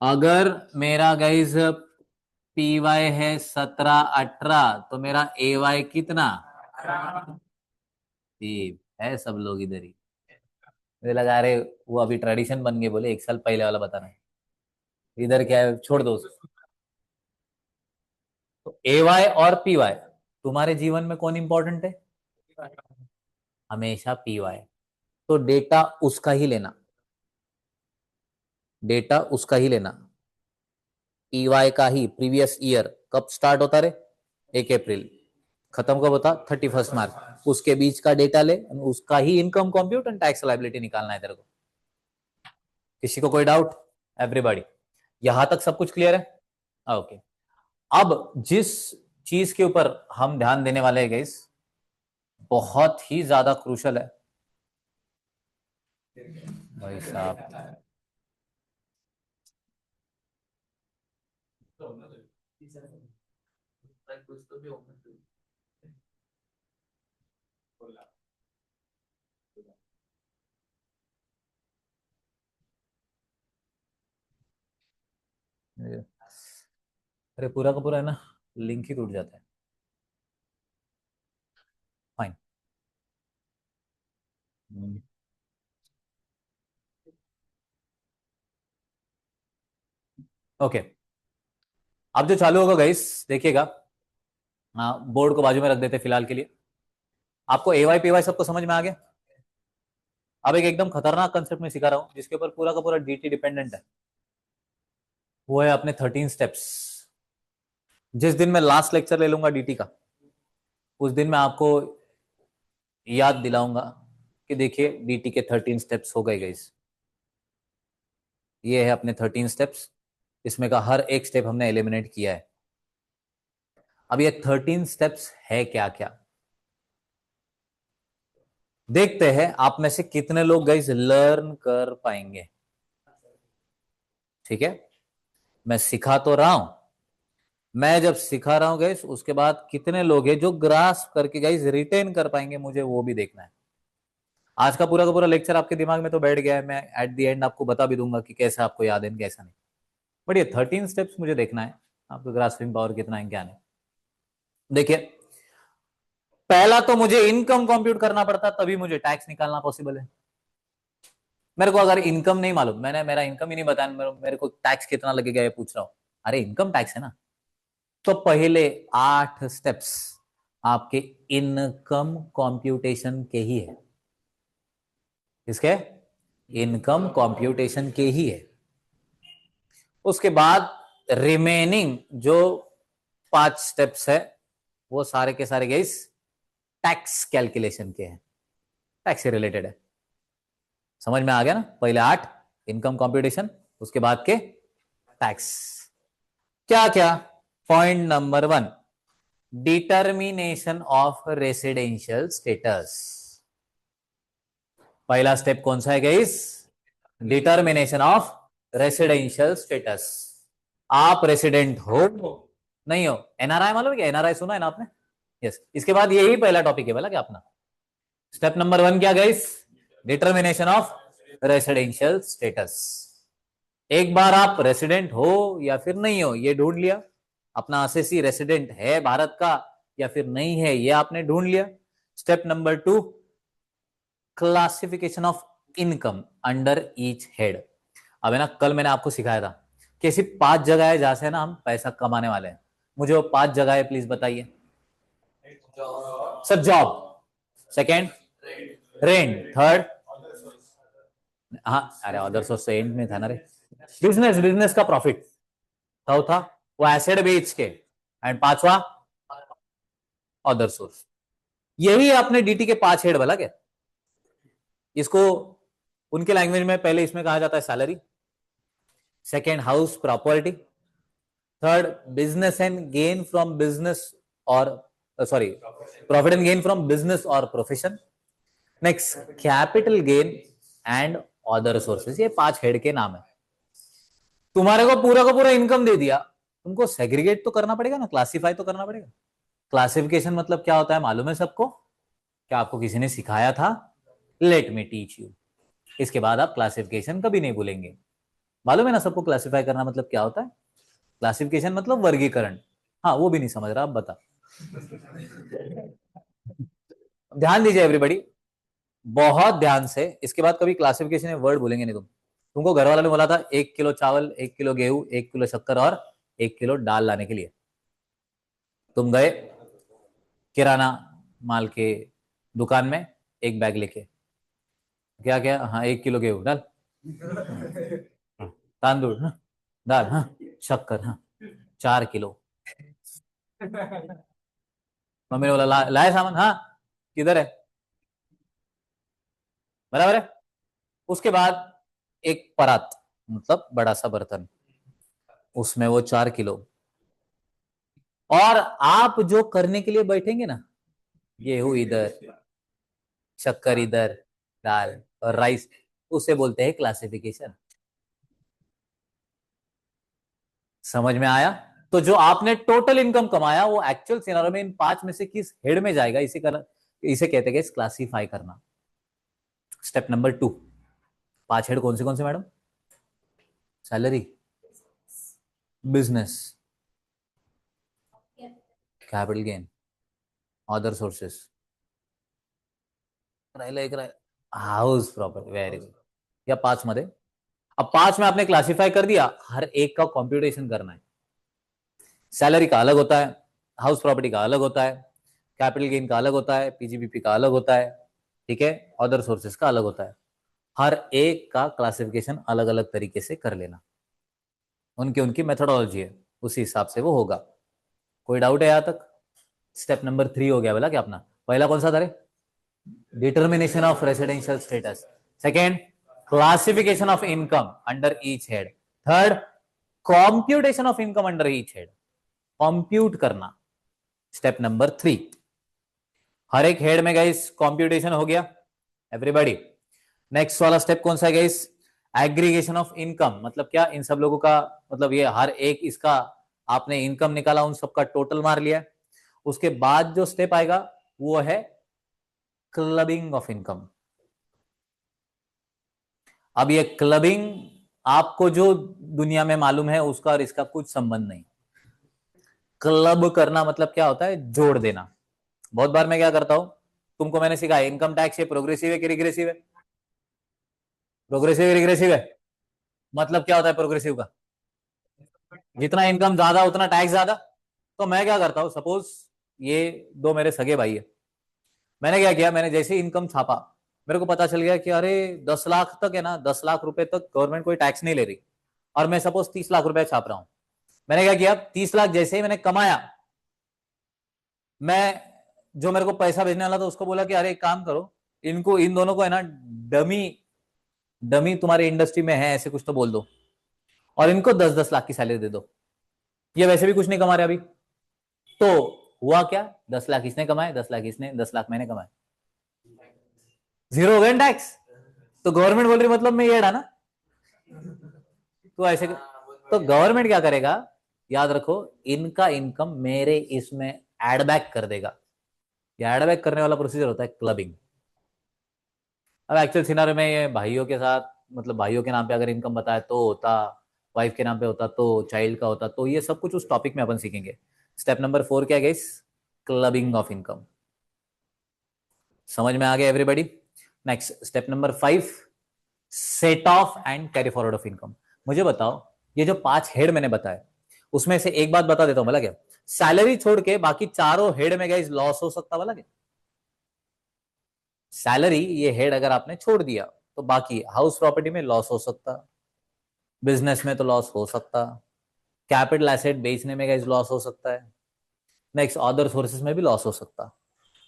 अगर मेरा गाइस पी वाई है 17-18, तो मेरा ए वाई कितना? ठीक है, सब लोग इधर ही। मुझे लगा रहे वो अभी ट्रेडिशन बन गए, बोले 1 साल पहले वाला बताना है। इधर क्या है, छोड़ दो उसको। तो ए वाई और पी वाई, तुम्हारे जीवन में कौन इंपॉर्टेंट है? हमेशा पी वाई। तो डेटा उसका ही लेना, डेटा उसका ही लेना। पीवाई का ही प्रीवियस ईयर कब स्टार्ट होता रे? 1 अप्रैल, खत्म कब होता? 31 मार्च। उसके बीच का डेटा ले, उसका ही income compute and tax liability निकालना है तेरे को। किसी को कोई डाउट? एवरीबॉडी, यहां तक सब कुछ क्लियर है? ओके। अब जिस चीज के ऊपर हम ध्यान देने वाले हैं गाइस, बहुत ही ज्यादा क्रूशल है भाई साहब। अरे पूरा का पूरा है ना, लिंक ही टूट जाता है। फाइन। ओके, अब जो चालू होगा गाइस देखिएगा। हाँ बोर्ड को बाजू में रख देते फिलहाल के लिए। आपको ए वाई पी वाई सबको समझ में आ गया? अब एक एकदम खतरनाक कंसेप्ट में सिखा रहा हूं, जिसके ऊपर पूरा का पूरा डीटी डिपेंडेंट है। वो है अपने 13 स्टेप्स। जिस दिन मैं लास्ट लेक्चर ले लूंगा डीटी का, उस दिन मैं आपको याद दिलाऊंगा कि देखिए डीटी के 13 स्टेप्स हो गए गाइस। ये है अपने 13 स्टेप्स, इसमें का हर एक स्टेप हमने एलिमिनेट किया है। अब ये 13 स्टेप्स है क्या क्या, देखते हैं आप में से कितने लोग गाइस लर्न कर पाएंगे। ठीक है, मैं सिखा तो रहा हूं, मैं जब सिखा रहा हूं गाइस उसके बाद कितने लोग हैं जो ग्रास्प करके गाइस रिटेन कर पाएंगे, मुझे वो भी देखना है। आज का पूरा लेक्चर आपके दिमाग में तो बैठ गया है, मैं एट द एंड आपको बता भी दूंगा कि कैसे आपको याद है कैसा नहीं। बट ये 13 स्टेप्स मुझे देखना है, आपको ग्रास्पिंग पावर कितना है क्या नहीं। देखिए, पहला तो मुझे इनकम कंप्यूट करना पड़ता, तभी मुझे टैक्स निकालना पॉसिबल है। मेरे को अगर इनकम नहीं मालूम, मैंने मेरा इनकम ही नहीं बताया, मेरे को टैक्स कितना लगेगा ये पूछ रहा हूँ, अरे इनकम टैक्स है ना। तो पहले 8 स्टेप्स आपके इनकम कॉम्प्यूटेशन के ही है। किसके? इनकम कॉम्प्यूटेशन के ही है। उसके बाद रिमेनिंग जो 5 स्टेप्स है वो सारे के सारे गाइस टैक्स कैलकुलेशन के हैं, टैक्स से रिलेटेड है। समझ में आ गया ना? पहले 8 इनकम कॉम्प्यूटेशन, उसके बाद के टैक्स। क्या क्या? Point number 1, determination of residential status. पहला स्टेप कौन सा है guys? Determination of residential status. आप रेसिडेंट हो नहीं हो? एनआरआई मालूम है क्या? एनआरआई सुना है ना आपने? यस। इसके बाद यही पहला टॉपिक है बोला क्या अपना। स्टेप नंबर 1 क्या guys? Determination of residential status. एक बार आप रेसिडेंट हो या फिर नहीं हो ये ढूंढ लिया, अपना असेसी रेसिडेंट है भारत का या फिर नहीं है ये आपने ढूंढ लिया। Step number 2, classification of income under each head. अब है ना, कल मैंने आपको सिखाया था कि ऐसी 5 जगह है जहां से ना हम पैसा कमाने वाले हैं। मुझे वो 5 जगह है प्लीज बताइए। Sir job, second rent, third, हाँ अरे अदर सोर्स एंड में था ना रे, बिजनेस, बिजनेस का प्रॉफिट, चौथा वो एसेट बेच के, एंड पांचवा अदर सोर्स। यही आपने डीटी के 5 हेड बोला क्या? इसको उनके लैंग्वेज में पहले इसमें कहा जाता है salary, second house property, third business and gain from business और sorry profit and gain from business और profession, next capital gain and other sources. ये 5 हेड के नाम है। तुम्हारे को पूरा का पूरा इनकम दे दिया, तुमको सेग्रीगेट तो करना पड़ेगा ना, क्लासिफाई तो करना पड़ेगा। क्लासिफिकेशन मतलब क्या होता है मालूम है सबको? क्या आपको किसी ने सिखाया था? Let me teach you. इसके बाद आप क्लासिफिकेशन कभी नहीं भूलेंगे। मालूम है ना सबको क्लासिफाई करना मतलब क्या होता है? क्लासिफिकेशन मतलब वर्गीकरण। हाँ वो भी नहीं समझ रहा, आप बता। ध्यान दीजिए एवरीबॉडी, बहुत ध्यान से। इसके बाद कभी क्लासिफिकेशन में वर्ड बोलेंगे नहीं तुम। तुमको घर वालों ने बोला था 1 किलो चावल, 1 किलो गेहूं, 1 किलो शक्कर और 1 किलो दाल लाने के लिए। तुम गए किराना माल के दुकान में, एक बैग लेके, क्या क्या, हाँ 1 किलो गेहूं डाल, हाँ, तांदूल, हाँ दाल, हाँ शक्कर, हाँ 4 किलो। मम्मी ने बोला लाए सामान, हाँ किधर है, बराबर है। उसके बाद एक परात मतलब बड़ा सा बर्तन, उसमें वो 4 किलो, और आप जो करने के लिए बैठेंगे ना, गेहूं इधर, शक्कर इधर, दाल और राइस, उसे बोलते हैं क्लासिफिकेशन। समझ में आया? तो जो आपने टोटल इनकम कमाया वो एक्चुअल सिनारियो में इन 5 में से किस हेड में जाएगा, इसे कहते हैं क्लासिफाई करना। स्टेप नंबर 2, 5 हेड कौन से madam? Salary, business, capital gain, other sources, राहिलं एक हाउस प्रॉपर्टी, वेरी गुड। या 5 मध्ये, अब 5 में आपने क्लासिफाई कर दिया, हर एक का कॉम्प्यूटेशन करना है। सैलरी का अलग होता है, हाउस प्रॉपर्टी का अलग होता है, कैपिटल गेन का अलग होता है, पीजीबीपी का अलग होता है, ठीक है, अदर सोर्सेस का अलग होता है। हर एक का क्लासिफिकेशन अलग अलग तरीके से कर लेना, उनकी उनकी मेथोडोलॉजी है, उसी हिसाब से वो होगा। कोई डाउट है यहां तक? स्टेप नंबर 3 हो गया बोला क्या अपना? पहला कौन सा था रे? Determination of residential status, second classification of income under each head, third computation of income under each head, compute करना। स्टेप नंबर 3, हर एक हेड में गाइस कॉम्प्यूटेशन हो गया एवरीबॉडी। नेक्स्ट वाला स्टेप कौन सा है गाइस? एग्रीगेशन ऑफ इनकम, मतलब क्या? इन सब लोगों का मतलब ये हर एक इसका आपने इनकम निकाला, उन सबका टोटल मार लिया। उसके बाद जो स्टेप आएगा वो है क्लबिंग ऑफ इनकम। अब ये क्लबिंग आपको जो दुनिया में मालूम है उसका और इसका कुछ संबंध नहीं। क्लब करना मतलब क्या होता है? जोड़ देना। बहुत बार मैं क्या करता हूं, तुमको मैंने सिखाया इनकम टैक्स ये प्रोग्रेसिव है कि रिग्रेसिव है? प्रोग्रेसिव रिग्रेसिव है, मतलब क्या होता है प्रोग्रेसिव का? जितना इनकम ज्यादा उतना टैक्स ज्यादा। तो मैं क्या करता हूं, सपोज ये दो मेरे सगे भाई है, मैंने क्या किया, मैंने जैसे इनकम छापा, मेरे को पता चल गया कि अरे 10 लाख तक है ना, 10 लाख रुपए तक गवर्नमेंट कोई टैक्स नहीं ले रही, और मैं सपोज 30 लाख रुपए छाप रहा हूं। मैंने क्या किया, 30 लाख जैसे ही मैंने कमाया, मैं जो मेरे को पैसा भेजने वाला था उसको बोला कि अरे एक काम करो, इनको इन दोनों को है ना, डमी डमी तुम्हारी इंडस्ट्री में है ऐसे कुछ तो बोल दो, और इनको 10-10 लाख की सैलरी दे दो। ये वैसे भी कुछ नहीं कमा रहे अभी। तो हुआ क्या, 10 लाख इसने कमाए, 10 लाख इसने, 10 लाख मैंने कमाए, जीरो हो गया टैक्स। तो गवर्नमेंट बोल रही मतलब मैं ये ना, तो ऐसे तो गवर्नमेंट क्या करेगा, याद रखो, इनका इनकम मेरे इसमें एड बैक कर देगा। ये एड बैक करने वाला प्रोसीजर होता है क्लबिंग। अब एक्चुअल सिनारियो में ये भाइयों के साथ, मतलब भाइयों के नाम पे अगर इनकम बताए तो होता, वाइफ के नाम पे होता तो, चाइल्ड का होता तो, ये सब कुछ उस टॉपिक में अपन सीखेंगे। स्टेप नंबर 4 क्या है गाइस, क्लबिंग ऑफ इनकम। समझ में आ गया everybody? Next step number 5, set off and carry forward of income. मुझे बताओ, ये जो 5 हेड मैंने बताए, उसमें से एक बात बता देता हूं, बोला क्या, सैलरी छोड़ के बाकी चारों हेड में गाइस लॉस हो सकता, बोला क्या? सैलरी ये हेड अगर आपने छोड़ दिया तो बाकी हाउस प्रॉपर्टी में लॉस हो सकता, बिजनेस में तो लॉस हो सकता, कैपिटल एसेट बेचने में गाइस लॉस हो सकता है, नेक्स्ट अदर सोर्सेज में भी लॉस हो सकता।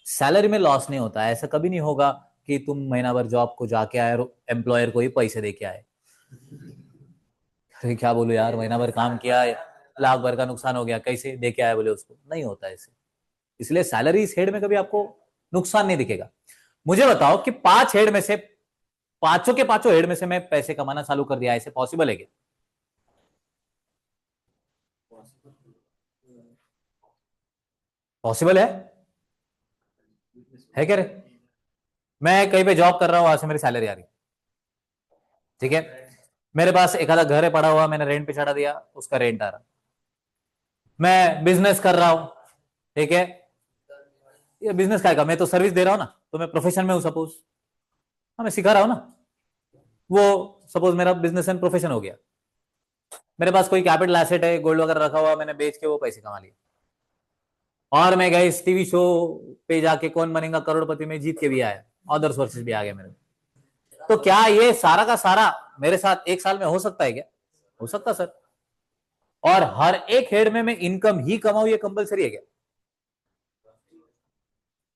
सैलरी में लॉस नहीं होता, ऐसा कभी नहीं होगा कि तुम महीना भर जॉब को जाके आए और एम्प्लॉयर को ही पैसे दे के आए। अरे क्या बोलूं यार, महीना भर काम किया है, लाख भर का नुकसान हो गया, कैसे दे के आए बोले, उसको नहीं होता ऐसे। इसलिए सैलरी इस हेड में कभी आपको नुकसान नहीं दिखेगा। मुझे बताओ कि 5 हेड में से, पांचों के पांचों हेड में से मैं पैसे कमाना चालू कर दिया, ऐसे पॉसिबल है क्या? पॉसिबल है क्या रे? मैं कहीं पे जॉब कर रहा हूं, वहां से मेरी सैलरी आ रही, ठीक है, मेरे पास एक आधा घर है पड़ा हुआ, मैंने रेंट पे चढ़ा दिया, उसका रेंट आ रहा, मैं बिजनेस कर रहा हूं, ठीक है, ये बिजनेस क्या है, मैं तो सर्विस दे रहा हूं ना, तो मैं प्रोफेशन में हूं सपोज, हाँ मैं सिखा रहा हूं ना, वो सपोज मेरा बिजनेस एंड प्रोफेशन हो गया, मेरे पास कोई कैपिटल एसेट है, गोल्ड वगैरह रखा हुआ, मैंने बेच के वो पैसे कमा लिए, और मैं गए इस टीवी शो पे जाके कौन बनेगा करोड़पति में जीत के भी आया, अदर सोर्सेज भी आ गए मेरे। तो क्या ये सारा का सारा मेरे साथ एक साल में हो सकता है क्या? हो सकता सर। और हर एक हेड में मैं इनकम ही कमाऊं, ये कंपलसरी है क्या?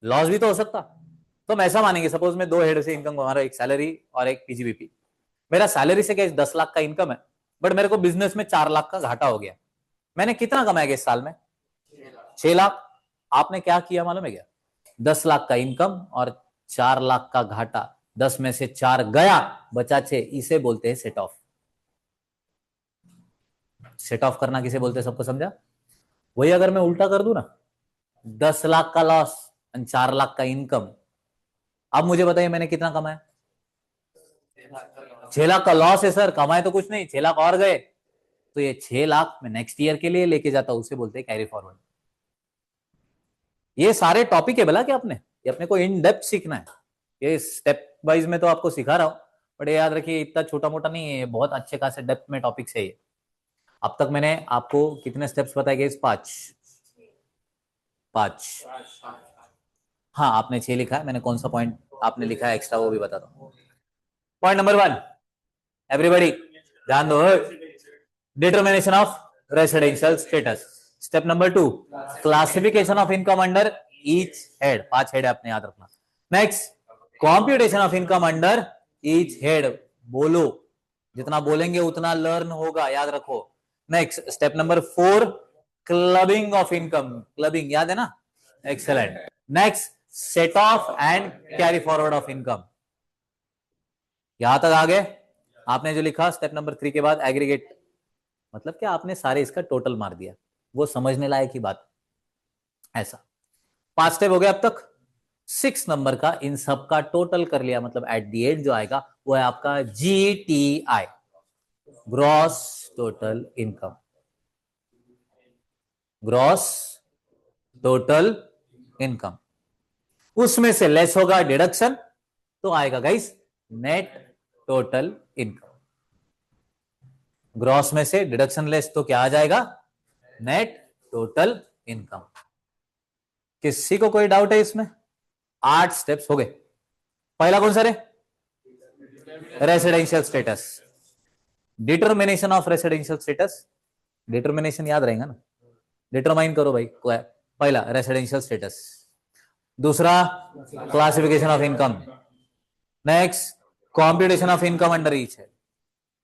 लॉस भी तो हो सकता। तो हम ऐसा मानेंगे, सपोज मैं 2 हेड से इनकम कमा रहा हूं, एक सैलरी और एक पीजीबीपी। मेरा सैलरी से क्या 10 लाख का इनकम है, बट मेरे को बिजनेस में 4 लाख का घाटा हो गया। मैंने कितना कमाया इस साल में? 6 लाख। आपने क्या किया मालूम है क्या? 10 लाख का इनकम और 4 लाख का घाटा, 10 में से 4 गया, बचा 6, इसे बोलते हैं सेट ऑफ। सेट ऑफ करना किसे बोलते हैं, सबको समझा? वही अगर मैं उल्टा कर दूं ना, 10 लाख का लॉस और 4 लाख का इनकम, अब मुझे बताइए मैंने कितना कमाया? 6 लाख का लॉस है सर, कमाए तो कुछ नहीं, 6 लाख और गए, तो ये 6 लाख मैं नेक्स्ट ईयर के लिए लेके जाता हूं, उसे बोलते हैं कैरी फॉरवर्ड। ये सारे टॉपिक है बोला कि आपने, ये अपने को इन डेप्थ सीखना है, ये स्टेप वाइज में तो आपको सिखा रहा हूं, बट ये याद रखिए इतना छोटा मोटा नहीं है, बहुत अच्छे खासे डेप्थ में टॉपिक्स है ये। अब तक मैंने आपको कितने स्टेप्स बताए गए? 5, 5। हाँ आपने 6 लिखा है, मैंने कौन सा पॉइंट आपने लिखा है एक्स्ट्रा वो भी बताता हूँ। पॉइंट नंबर 1, एवरीबॉडी ध्यान दो, determination of residential status. Step number 2, classification of income under each head. 5 head आपने याद रखना। Next, computation of income under each head. बोलो, जितना बोलेंगे उतना लर्न होगा, याद रखो। Next step number 4, clubbing of income. Clubbing याद है ना? Excellent. Next, set off and carry forward of income. यहां तक आ गए? आपने जो लिखा स्टेप नंबर 3 के बाद एग्रीगेट, मतलब क्या, आपने सारे इसका टोटल मार दिया, वो समझने लायक ही बात। ऐसा 5 स्टेप हो गए अब तक। 6 नंबर का इन सब का टोटल कर लिया, मतलब एट दी एंड जो आएगा वो है आपका GTI, gross total income. Gross total income, उसमें से लेस होगा डिडक्शन, तो आएगा guys net total income. Gross में से डिडक्शन लेस तो क्या आ जाएगा? Net total income. किसी को कोई डाउट है इसमें? 8 स्टेप्स हो गए। पहला कौन सा रे? Residential status, determination of residential status. Determination याद रहेगा ना, डिटरमाइन करो भाई। पहला रेसिडेंशियल स्टेटस, दूसरा classification of income, next computation of income under each है,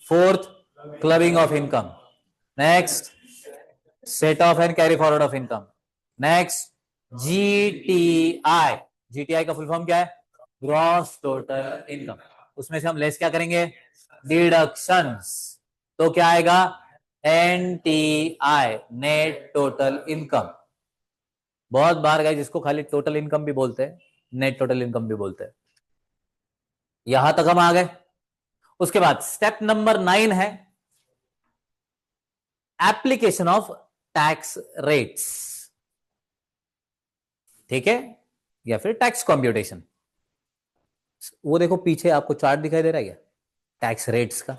fourth clubbing of income, next set off and carry forward of income, next GTI. GTI का full form क्या है? Gross total income. उसमें से हम less क्या करेंगे? डिडक्शंस। तो क्या आएगा? NTI, net total income. बहुत बार गए जिसको खाली टोटल इनकम भी बोलते हैं, नेट टोटल इनकम भी बोलते हैं। यहां तक हम आ गए। उसके बाद स्टेप नंबर 9 है एप्लीकेशन ऑफ टैक्स रेट्स, ठीक है, या फिर टैक्स कंप्यूटेशन। वो देखो पीछे आपको चार्ट दिखाई दे रहा है क्या टैक्स रेट्स का?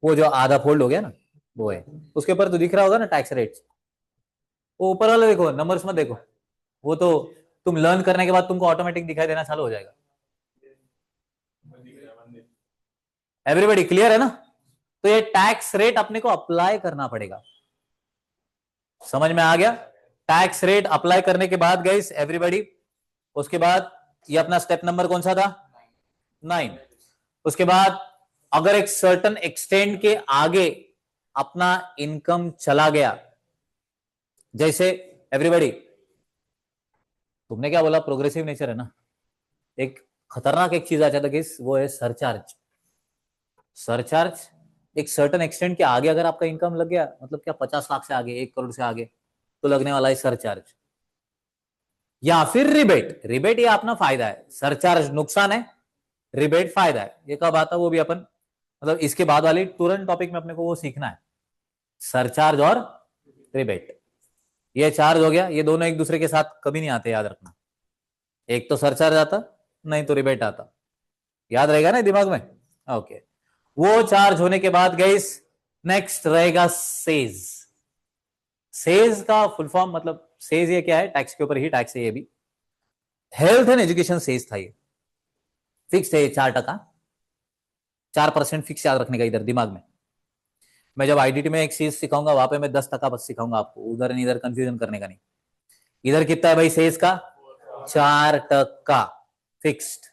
वो जो आधा फोल्ड हो गया ना, वो है। उसके ऊपर तो दिख रहा होगा ना टैक्स रेट्स। वो ऊपर वाला देखो, नंबर्स मत देखो, वो तो तुम लर्न करने के बाद तुमको ऑटोमेटिक दिखाई देना चालू हो जाएगा। एवरीबॉडी क्लियर है ना? तो ये टैक्स रेट अपने को अप्लाई करना पड़ेगा। समझ में आ गया? टैक्स रेट अप्लाई करने के बाद गाइस एवरीबॉडी, उसके बाद ये अपना स्टेप नंबर कौन सा था? 9। उसके बाद अगर एक सर्टन एक्सटेंड के आगे अपना इनकम चला गया, जैसे एवरीबॉडी तुमने क्या बोला? प्रोग्रेसिव नेचर है ना। एक खतरनाक एक चीज आ जाता है, वो है सरचार्ज। सरचार्ज एक सर्टन एक्सटेंड के आगे अगर आपका इनकम लग गया, मतलब क्या 50 लाख से आगे, 1 करोड़ से आगे, तो लगने वाला है सरचार्ज। या फिर रिबेट। रिबेट ये अपना फायदा है, सरचार्ज नुकसान है, रिबेट फायदा है। ये कब आता है वो भी अपन, मतलब इसके बाद वाली तुरंत टॉपिक में अपने को वो सीखना है, सरचार्ज और रिबेट। ये चार्ज हो गया, ये दोनों एक दूसरे के साथ कभी नहीं आते, याद रखना। एक तो सरचार्ज आता, नहीं तो रिबेट आता। याद रहेगा ना दिमाग में? ओके। वो चार्ज होने के बाद गाइस नेक्स्ट रहेगा सेज। सेज का फुल फॉर्म, मतलब सेज ये क्या है? टैक्स के ऊपर ही टैक्स है ये भी। हेल्थ एंड एजुकेशन सेज था ये, फिक्स है 4%, 4% फिक्स याद रखने का इधर दिमाग में। मैं जब आईडीटी में एक चीज सिखाऊंगा वहां पे मैं 10% बस सिखाऊंगा आपको, उधर इधर कंफ्यूजन करने का नहीं। इधर कितना है भाई सेज का? 4% फिक्स्ड।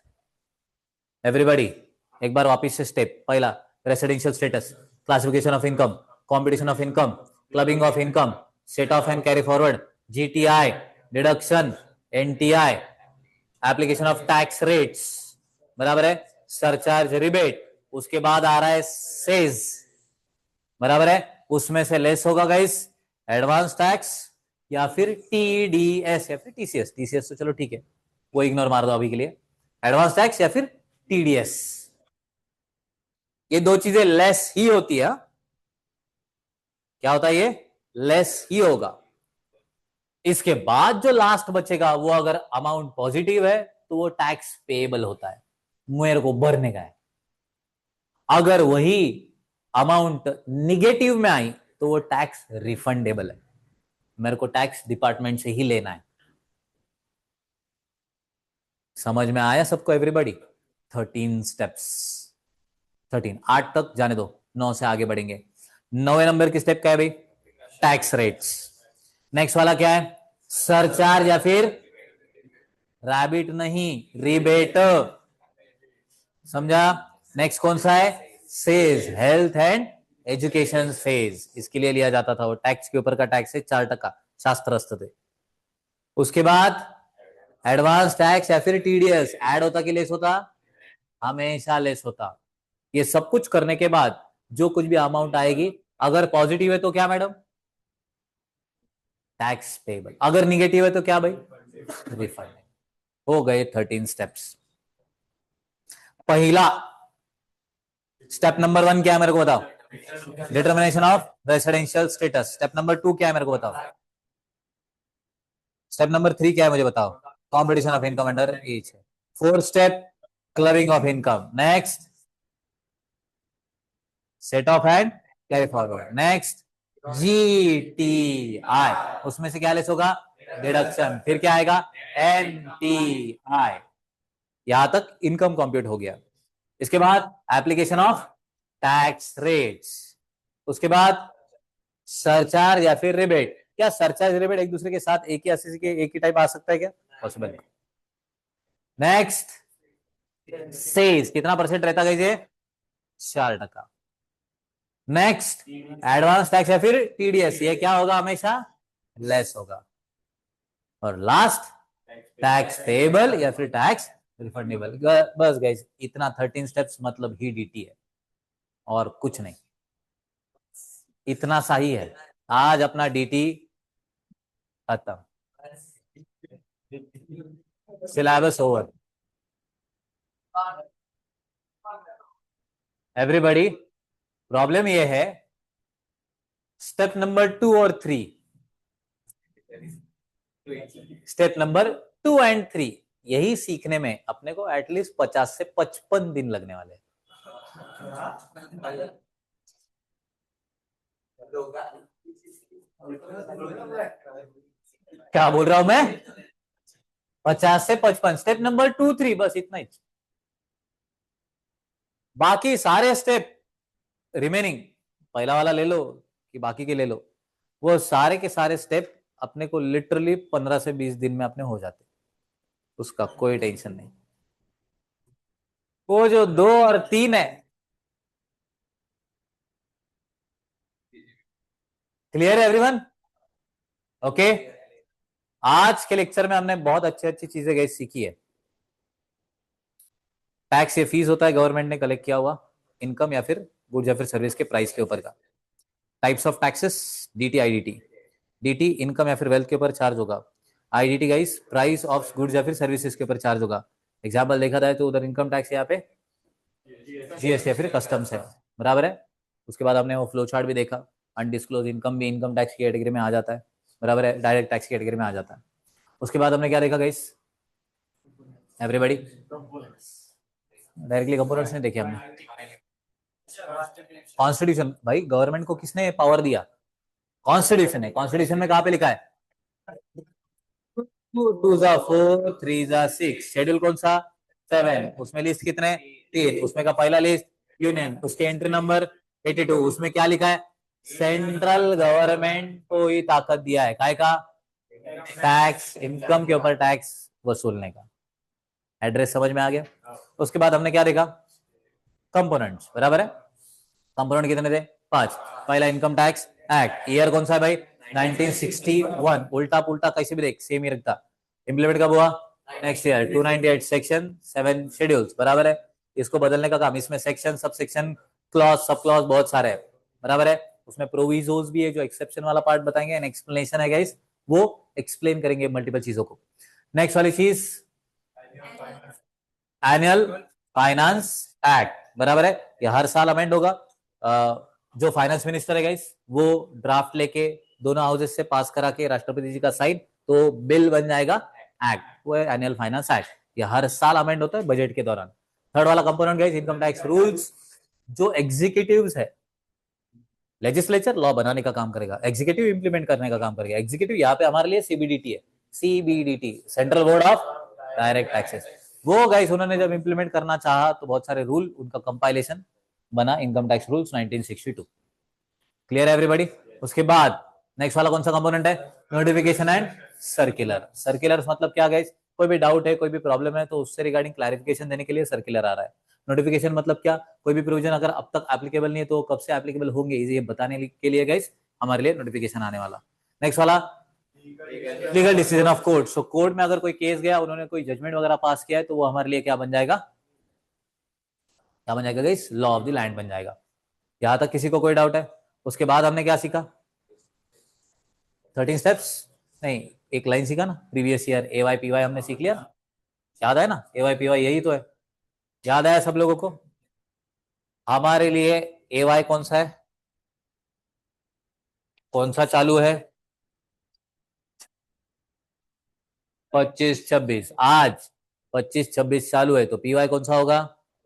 एवरीबॉडी एक बार वापिस से स्टेप, पहला residential status, classification of income, competition of income, clubbing of income, set off and carry forward, GTI, deduction, NTI, application of tax rates, बराबर है, सरचार्ज, रिबेट। उसके बाद आ रहा है सेज, बराबर है। उसमें से लेस होगा गाइस एडवांस टैक्स या फिर टीडीएस या फिर टीसीएस। टीसीएस तो चलो ठीक है, वो इग्नोर मार दो अभी के लिए। एडवांस टैक्स या फिर टीडीएस, ये दो चीजें लेस ही होती है। क्या होता है? ये लेस ही होगा। इसके बाद जो लास्ट बचेगा वो अगर अमाउंट पॉजिटिव है तो वो टैक्स पेएबल होता है, मेरे को भरने का है। अगर वही अमाउंट निगेटिव में आई तो वो टैक्स रिफंडेबल है, मेरे को टैक्स डिपार्टमेंट से ही लेना है। समझ में आया सबको एवरीबॉडी? 13 स्टेप्स, 13, 8 तक जाने दो, 9 से आगे बढ़ेंगे। 9वें नंबर की स्टेप क्या है भाई? Tax rates. नेक्स्ट वाला क्या है? सरचार्ज या फिर रैबिट नहीं, रिबेट। समझा? नेक्स्ट कौन सा है? Says, health and education says. इसके लिए लिया जाता था वो, टैक्स के ऊपर का टैक्स है 4%, शास्त्रस्थ थे। उसके बाद एडवांस टैक्स या फिर टीडीएस, ऐड होता कि लेस होता? हमेशा लेस होता। ये सब कुछ करने के बाद जो कुछ भी अमाउंट आएगी, अगर पॉजिटिव है तो क्या मैडम? Tax payable. अगर निगेटिव है तो क्या भाई? रिफंड। हो गए 13 स्टेप्स। पहला स्टेप नंबर 1 क्या है मेरे को बताओ? Determination of residential status. Step number 2 क्या है मेरे को बताओ? स्टेप नंबर 3 क्या है मुझे बताओ? Competition of income under each है। 4th step clubbing of income. Next, set off and carry forward. Next, GTI, उसमें से क्या लेस होगा? डिडक्शन। फिर क्या आएगा? NTI। यहां तक इनकम कंप्यूट हो गया। इसके बाद एप्लीकेशन ऑफ टैक्स रेट्स। उसके बाद सरचार्ज या फिर रिबेट। क्या सरचार्ज रिबेट एक दूसरे के साथ एक ही अस्सी के एक ही टाइप आ सकता है क्या? पॉसिबल नहीं। नेक्स्ट, सेज कितना परसेंट रहता है ये? 4%। नेक्स्ट, एडवांस टैक्स या फिर TDS, ये क्या होगा? हमेशा लेस होगा। और लास्ट, टैक्स पेएबल या फिर टैक्स रिफंडेबल। बस गाइस, इतना 13 स्टेप्स मतलब ही DT है और कुछ नहीं, इतना सा ही है। आज अपना DT खत्म, सिलेबस ओवर। एवरीबॉडी, प्रॉब्लम ये है, स्टेप नंबर 2 और 3, स्टेप नंबर 2 एंड 3, यही सीखने में अपने को एटलीस्ट 50 से 55 दिन लगने वाले हैं। क्या बोल रहा हूं मैं? 50 से 55, स्टेप नंबर 2 3, बस इतना ही। बाकी सारे स्टेप रिमेनिंग, पहला वाला ले लो कि बाकी के ले लो, वो सारे के सारे स्टेप अपने को लिटरली 15 से 20 दिन में अपने हो जाते, उसका कोई टेंशन नहीं। वो जो 2 और 3 है, क्लियर है एवरीवन? ओके। आज के लेक्चर में हमने बहुत अच्छी अच्छी चीजें गई सीखी है। टैक्स ये फीस होता है गवर्नमेंट ने कलेक्ट किया हुआ इनकम या फिर गुड्स या फिर सर्विस के प्राइस के ऊपर का। Types of taxes, DT IDT। DT income या फिर वेल्थ के ऊपर चार्ज होगा। IDT guys price of goods या फिर सर्विसेज के ऊपर चार्ज होगा। एग्जाम्पल देखा जाए तो उधर इनकम टैक्स, यहाँ पे GST या फिर कस्टम्स है, बराबर है। उसके बाद हमने वो फ्लो चार्ट भी देखा, अनडिस्क्लोज इनकम भी इनकम टैक्स की कैटेगरी में आ जाता है, बराबर है, डायरेक्ट टैक्स की कैटेगरी में आ जाता है। उसके बाद हमने क्या देखा गाइस? एवरीबॉडी, डायरेक्टली कंपोनेंट्स नहीं देखे हमने। कॉन्स्टिट्यूशन, भाई गवर्नमेंट को किसने पावर दिया? कॉन्स्टिट्यूशन है। कॉन्स्टिट्यूशन में कहां पे लिखा है? 2 2 4 3 6, शेड्यूल कौन सा? 7। उसमें लिस्ट कितने? 3। उसमें का पहला लिस्ट यूनियन, उसके एंट्री नंबर 82। उसमें क्या लिखा है? सेंट्रल गवर्नमेंट को ही ताकत दिया है काय का? टैक्स, इनकम के ऊपर टैक्स वसूलने का। एड्रेस समझ में आ गया? उसके बाद हमने क्या देखा? कंपोनेंट्स, बराबर है। कंपोनेंट कितने थे? 5। पहला इनकम टैक्स एक्ट, ईयर कौन सा है भाई? 1961। उल्टा पुल्टा कैसे भी देख सेम ही रखता। इंप्लीमेंट कब हुआ? Next year. 298 सेक्शन 7 शेड्यूल्स, बराबर है। इसको बदलने का काम, इसमें section sub section clause sub clause बहुत सारे हैं, बराबर है। उसमें प्रोविजोज भी है जो एक्सेप्शन वाला पार्ट बताएंगे, एंड एक्सप्लेनेशन है गाइस, वो एक्सप्लेन करेंगे मल्टीपल चीजों को। नेक्स्ट वाली चीज, एनुअल फाइनेंस एक्ट, बराबर है। ये हर साल अमेंड होगा। जो फाइनेंस मिनिस्टर है गाइस, वो ड्राफ्ट लेके दोनों हाउसेस से पास करा के राष्ट्रपति जी का साइन, तो बिल बन जाएगा एक्ट, वो है एनुअल फाइनेंस एक्ट। ये हर साल अमेंड होता है बजट के दौरान। थर्ड वाला component guys, income tax rules. जो एग्जीक्यूटिव्स है, लेजिस्लेचर लॉ बनाने का काम करेगा, एग्जीक्यूटिव इंप्लीमेंट करने का काम करेगा। एग्जीक्यूटिव यहाँ पे हमारे लिए CBDT है, CBDT, central board of direct taxes. वो गाइस उन्होंने जब इंप्लीमेंट करना चाहा तो बहुत सारे रूल, उनका कंपाइलेशन बना इनकम टैक्स रूल्स 1962। क्लियर है एवरीबॉडी? उसके बाद नेक्स्ट वाला कौन सा कंपोनेंट है? Notification and circular. सर्कुलर मतलब क्या गाइस? कोई भी डाउट है, कोई भी प्रॉब्लम है, तो उससे रिगार्डिंग क्लैरिफिकेशन देने के लिए सर्कुलर आ रहा है। नोटिफिकेशन मतलब क्या? कोई भी प्रोविजन अगर अब तक एप्लीकेबल नहीं है तो कब से एप्लीकेबल होंगे, ये बताने के लिए गाइस हमारे लिए नोटिफिकेशन आने वाला। नेक्स्ट वाला, legal decision of court. So court में अगर कोई केस गया, उन्होंने कोई जजमेंट वगैरह पास किया है, तो वो हमारे लिए क्या बन जाएगा? क्या बन जाएगा guys? Law of the land बन जाएगा। यहां तक किसी को कोई डाउट है? उसके बाद हमने क्या सीखा? 13 स्टेप्स नहीं, एक लाइन सीखा ना प्रीवियस ईयर, AYPY हमने सीख लिया ना, याद है ना? AYPY यही तो है, याद आया सब लोगों को? हमारे लिए AY कौन सा है? कौन सा चालू है? 25 26 आज 25 26 चालू है तो पीवाई कौन सा होगा?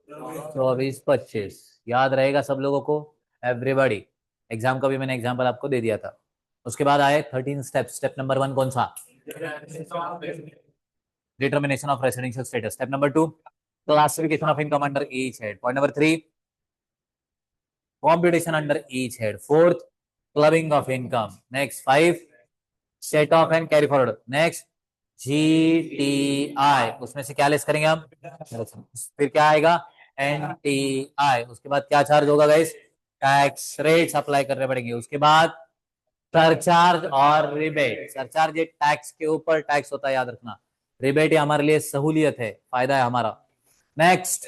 24 25। याद रहेगा सब लोगों को? एवरीबॉडी। एग्जाम का भी मैंने एग्जाम्पल आपको दे दिया था। उसके बाद आए 13 स्टेप। स्टेप नंबर 1 कौन सा? Determination of residential status. Step number 2 classification of income under each head. Point number 3 computation under each head. Fourth, clubbing of income. Next, 5 set off and carry forward. Next, GTI, उसमें से क्या less करेंगे हम? फिर क्या आएगा? NTI। उसके बाद क्या चार्ज होगा गाइस? टैक्स रेट्स अप्लाई करने पड़ेंगे। उसके बाद सरचार्ज और रिबेट। सरचार्ज ये टैक्स के ऊपर टैक्स होता है, याद रखना। रिबेट ये हमारे लिए सहूलियत है, फायदा है हमारा। Next,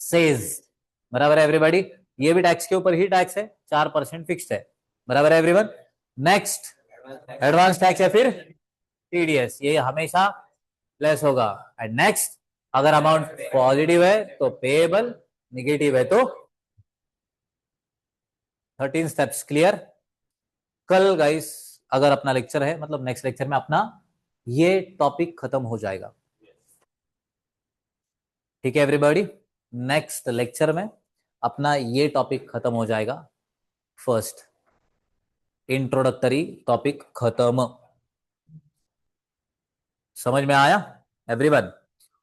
says. बराबर है एवरीबॉडी? ये भी टैक्स के ऊपर ही टैक्स है, 4% फिक्स्ड है। बराबर है एवरीवन? नेक्स्ट, एडवांस टैक्स है, फिर टीडीएस, ये हमेशा लेस होगा। एंड नेक्स्ट, अगर अमाउंट पॉजिटिव है तो पेएबल, निगेटिव है तो 13 स्टेप्स क्लियर। कल गाइस अगर अपना लेक्चर है, मतलब नेक्स्ट लेक्चर में अपना ये टॉपिक खत्म हो जाएगा। ठीक है एवरीबॉडी? नेक्स्ट लेक्चर में अपना ये टॉपिक खत्म हो जाएगा। फर्स्ट इंट्रोडक्टरी टॉपिक खत्म। समझ में आया एवरीवन?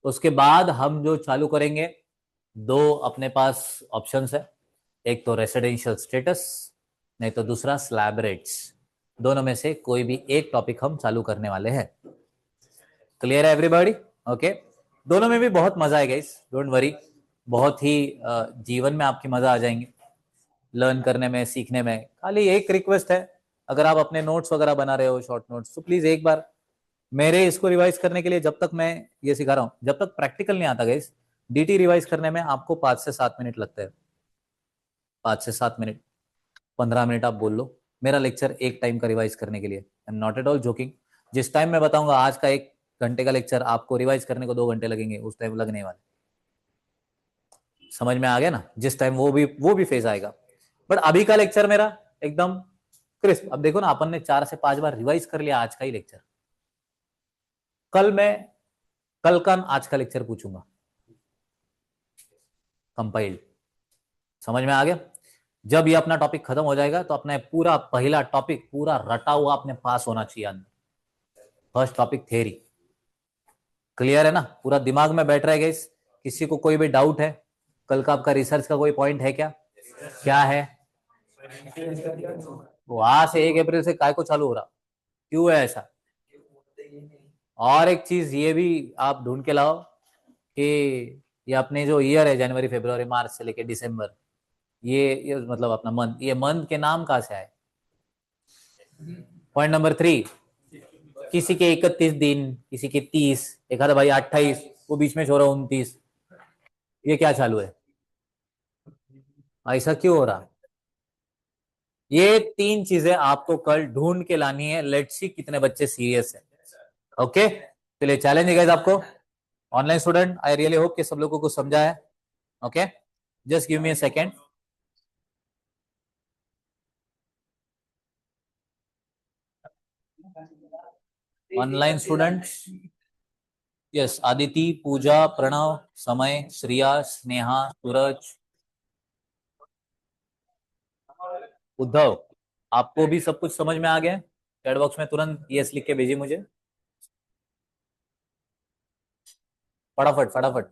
उसके बाद हम जो चालू करेंगे, दो अपने पास ऑप्शंस है। एक तो रेसिडेंशियल स्टेटस, नहीं तो दूसरा स्लैब रेट्स। दोनों में से कोई भी एक टॉपिक हम चालू करने वाले हैं। क्लियर है एवरीबॉडी? ओके। दोनों में भी बहुत मजा आएगा इस, डोंट वरी। बहुत ही जीवन में आपकी मजा आ जाएंगे लर्न करने में, सीखने में। खाली एक रिक्वेस्ट है, अगर आप अपने नोट्स वगैरह बना रहे हो, शॉर्ट नोट्स, तो प्लीज एक बार मेरे इसको रिवाइज करने के लिए, जब तक मैं ये सिखा रहा हूँ, जब तक प्रैक्टिकल नहीं आता गाइस, डीटी रिवाइज करने में आपको 5 से 7 मिनट लगते हैं। 5 से 7 मिनट, 15 मिनट आप बोल लो मेरा लेक्चर एक टाइम का रिवाइज करने के लिए। I am not at all joking. जिस टाइम मैं बताऊंगा आज का 1 घंटे का लेक्चर, आपको रिवाइज करने को 2 घंटे लगेंगे, उस टाइम लगने वाले। समझ में आ गया ना? जिस टाइम वो भी फेज आएगा। बट अभी का लेक्चर मेरा एकदम क्रिस्प। अब देखो ना, अपन ने 4 से 5 बार रिवाइज कर लिया आज का ही लेक्चर। कल मैं कल का आज का लेक्चर पूछूंगा कंपाइल्ड। समझ में आ गया? जब ये अपना टॉपिक खत्म हो जाएगा तो अपना पूरा पहला टॉपिक पूरा रटा हुआ अपने पास होना चाहिए अंदर। First topic theory. क्लियर है ना? पूरा दिमाग में बैठ रहा है गाइस? किसी को कोई भी डाउट है? कल का आपका रिसर्च का कोई पॉइंट है क्या? क्या है? वहां से 1 अप्रैल से काय को चालू हो रहा? क्यों है ऐसा? और एक चीज ये भी आप ढूंढ के लाओ कि ये अपने जो ईयर है, जनवरी फरवरी मार्च से लेके दिसंबर, ये मतलब अपना मंथ, ये मंथ के नाम कहाँ से आए? पॉइंट नंबर 3, किसी के 31 दिन, किसी के 30, एक आधा भाई 28, वो बीच में छोड़ा 29। ये क्या चालू है? ऐसा क्यों हो रहा? ये 3 चीजें आपको कल ढूंढ के लानी है। लेट्स सी कितने बच्चे सीरियस है। ओके, चलिए चैलेंज है गाइस आपको। Online student, I really hope कि सब लोगों को समझा है। Okay, just give me a second. Online students, yes, Aditi, Pooja, Pranav, Samay, Shriya, Sneha, सूरज, उद्धव, आपको भी सब कुछ समझ में आ गया? चैट बॉक्स में तुरंत यस लिख के भेजिए मुझे, फटाफट फटाफट।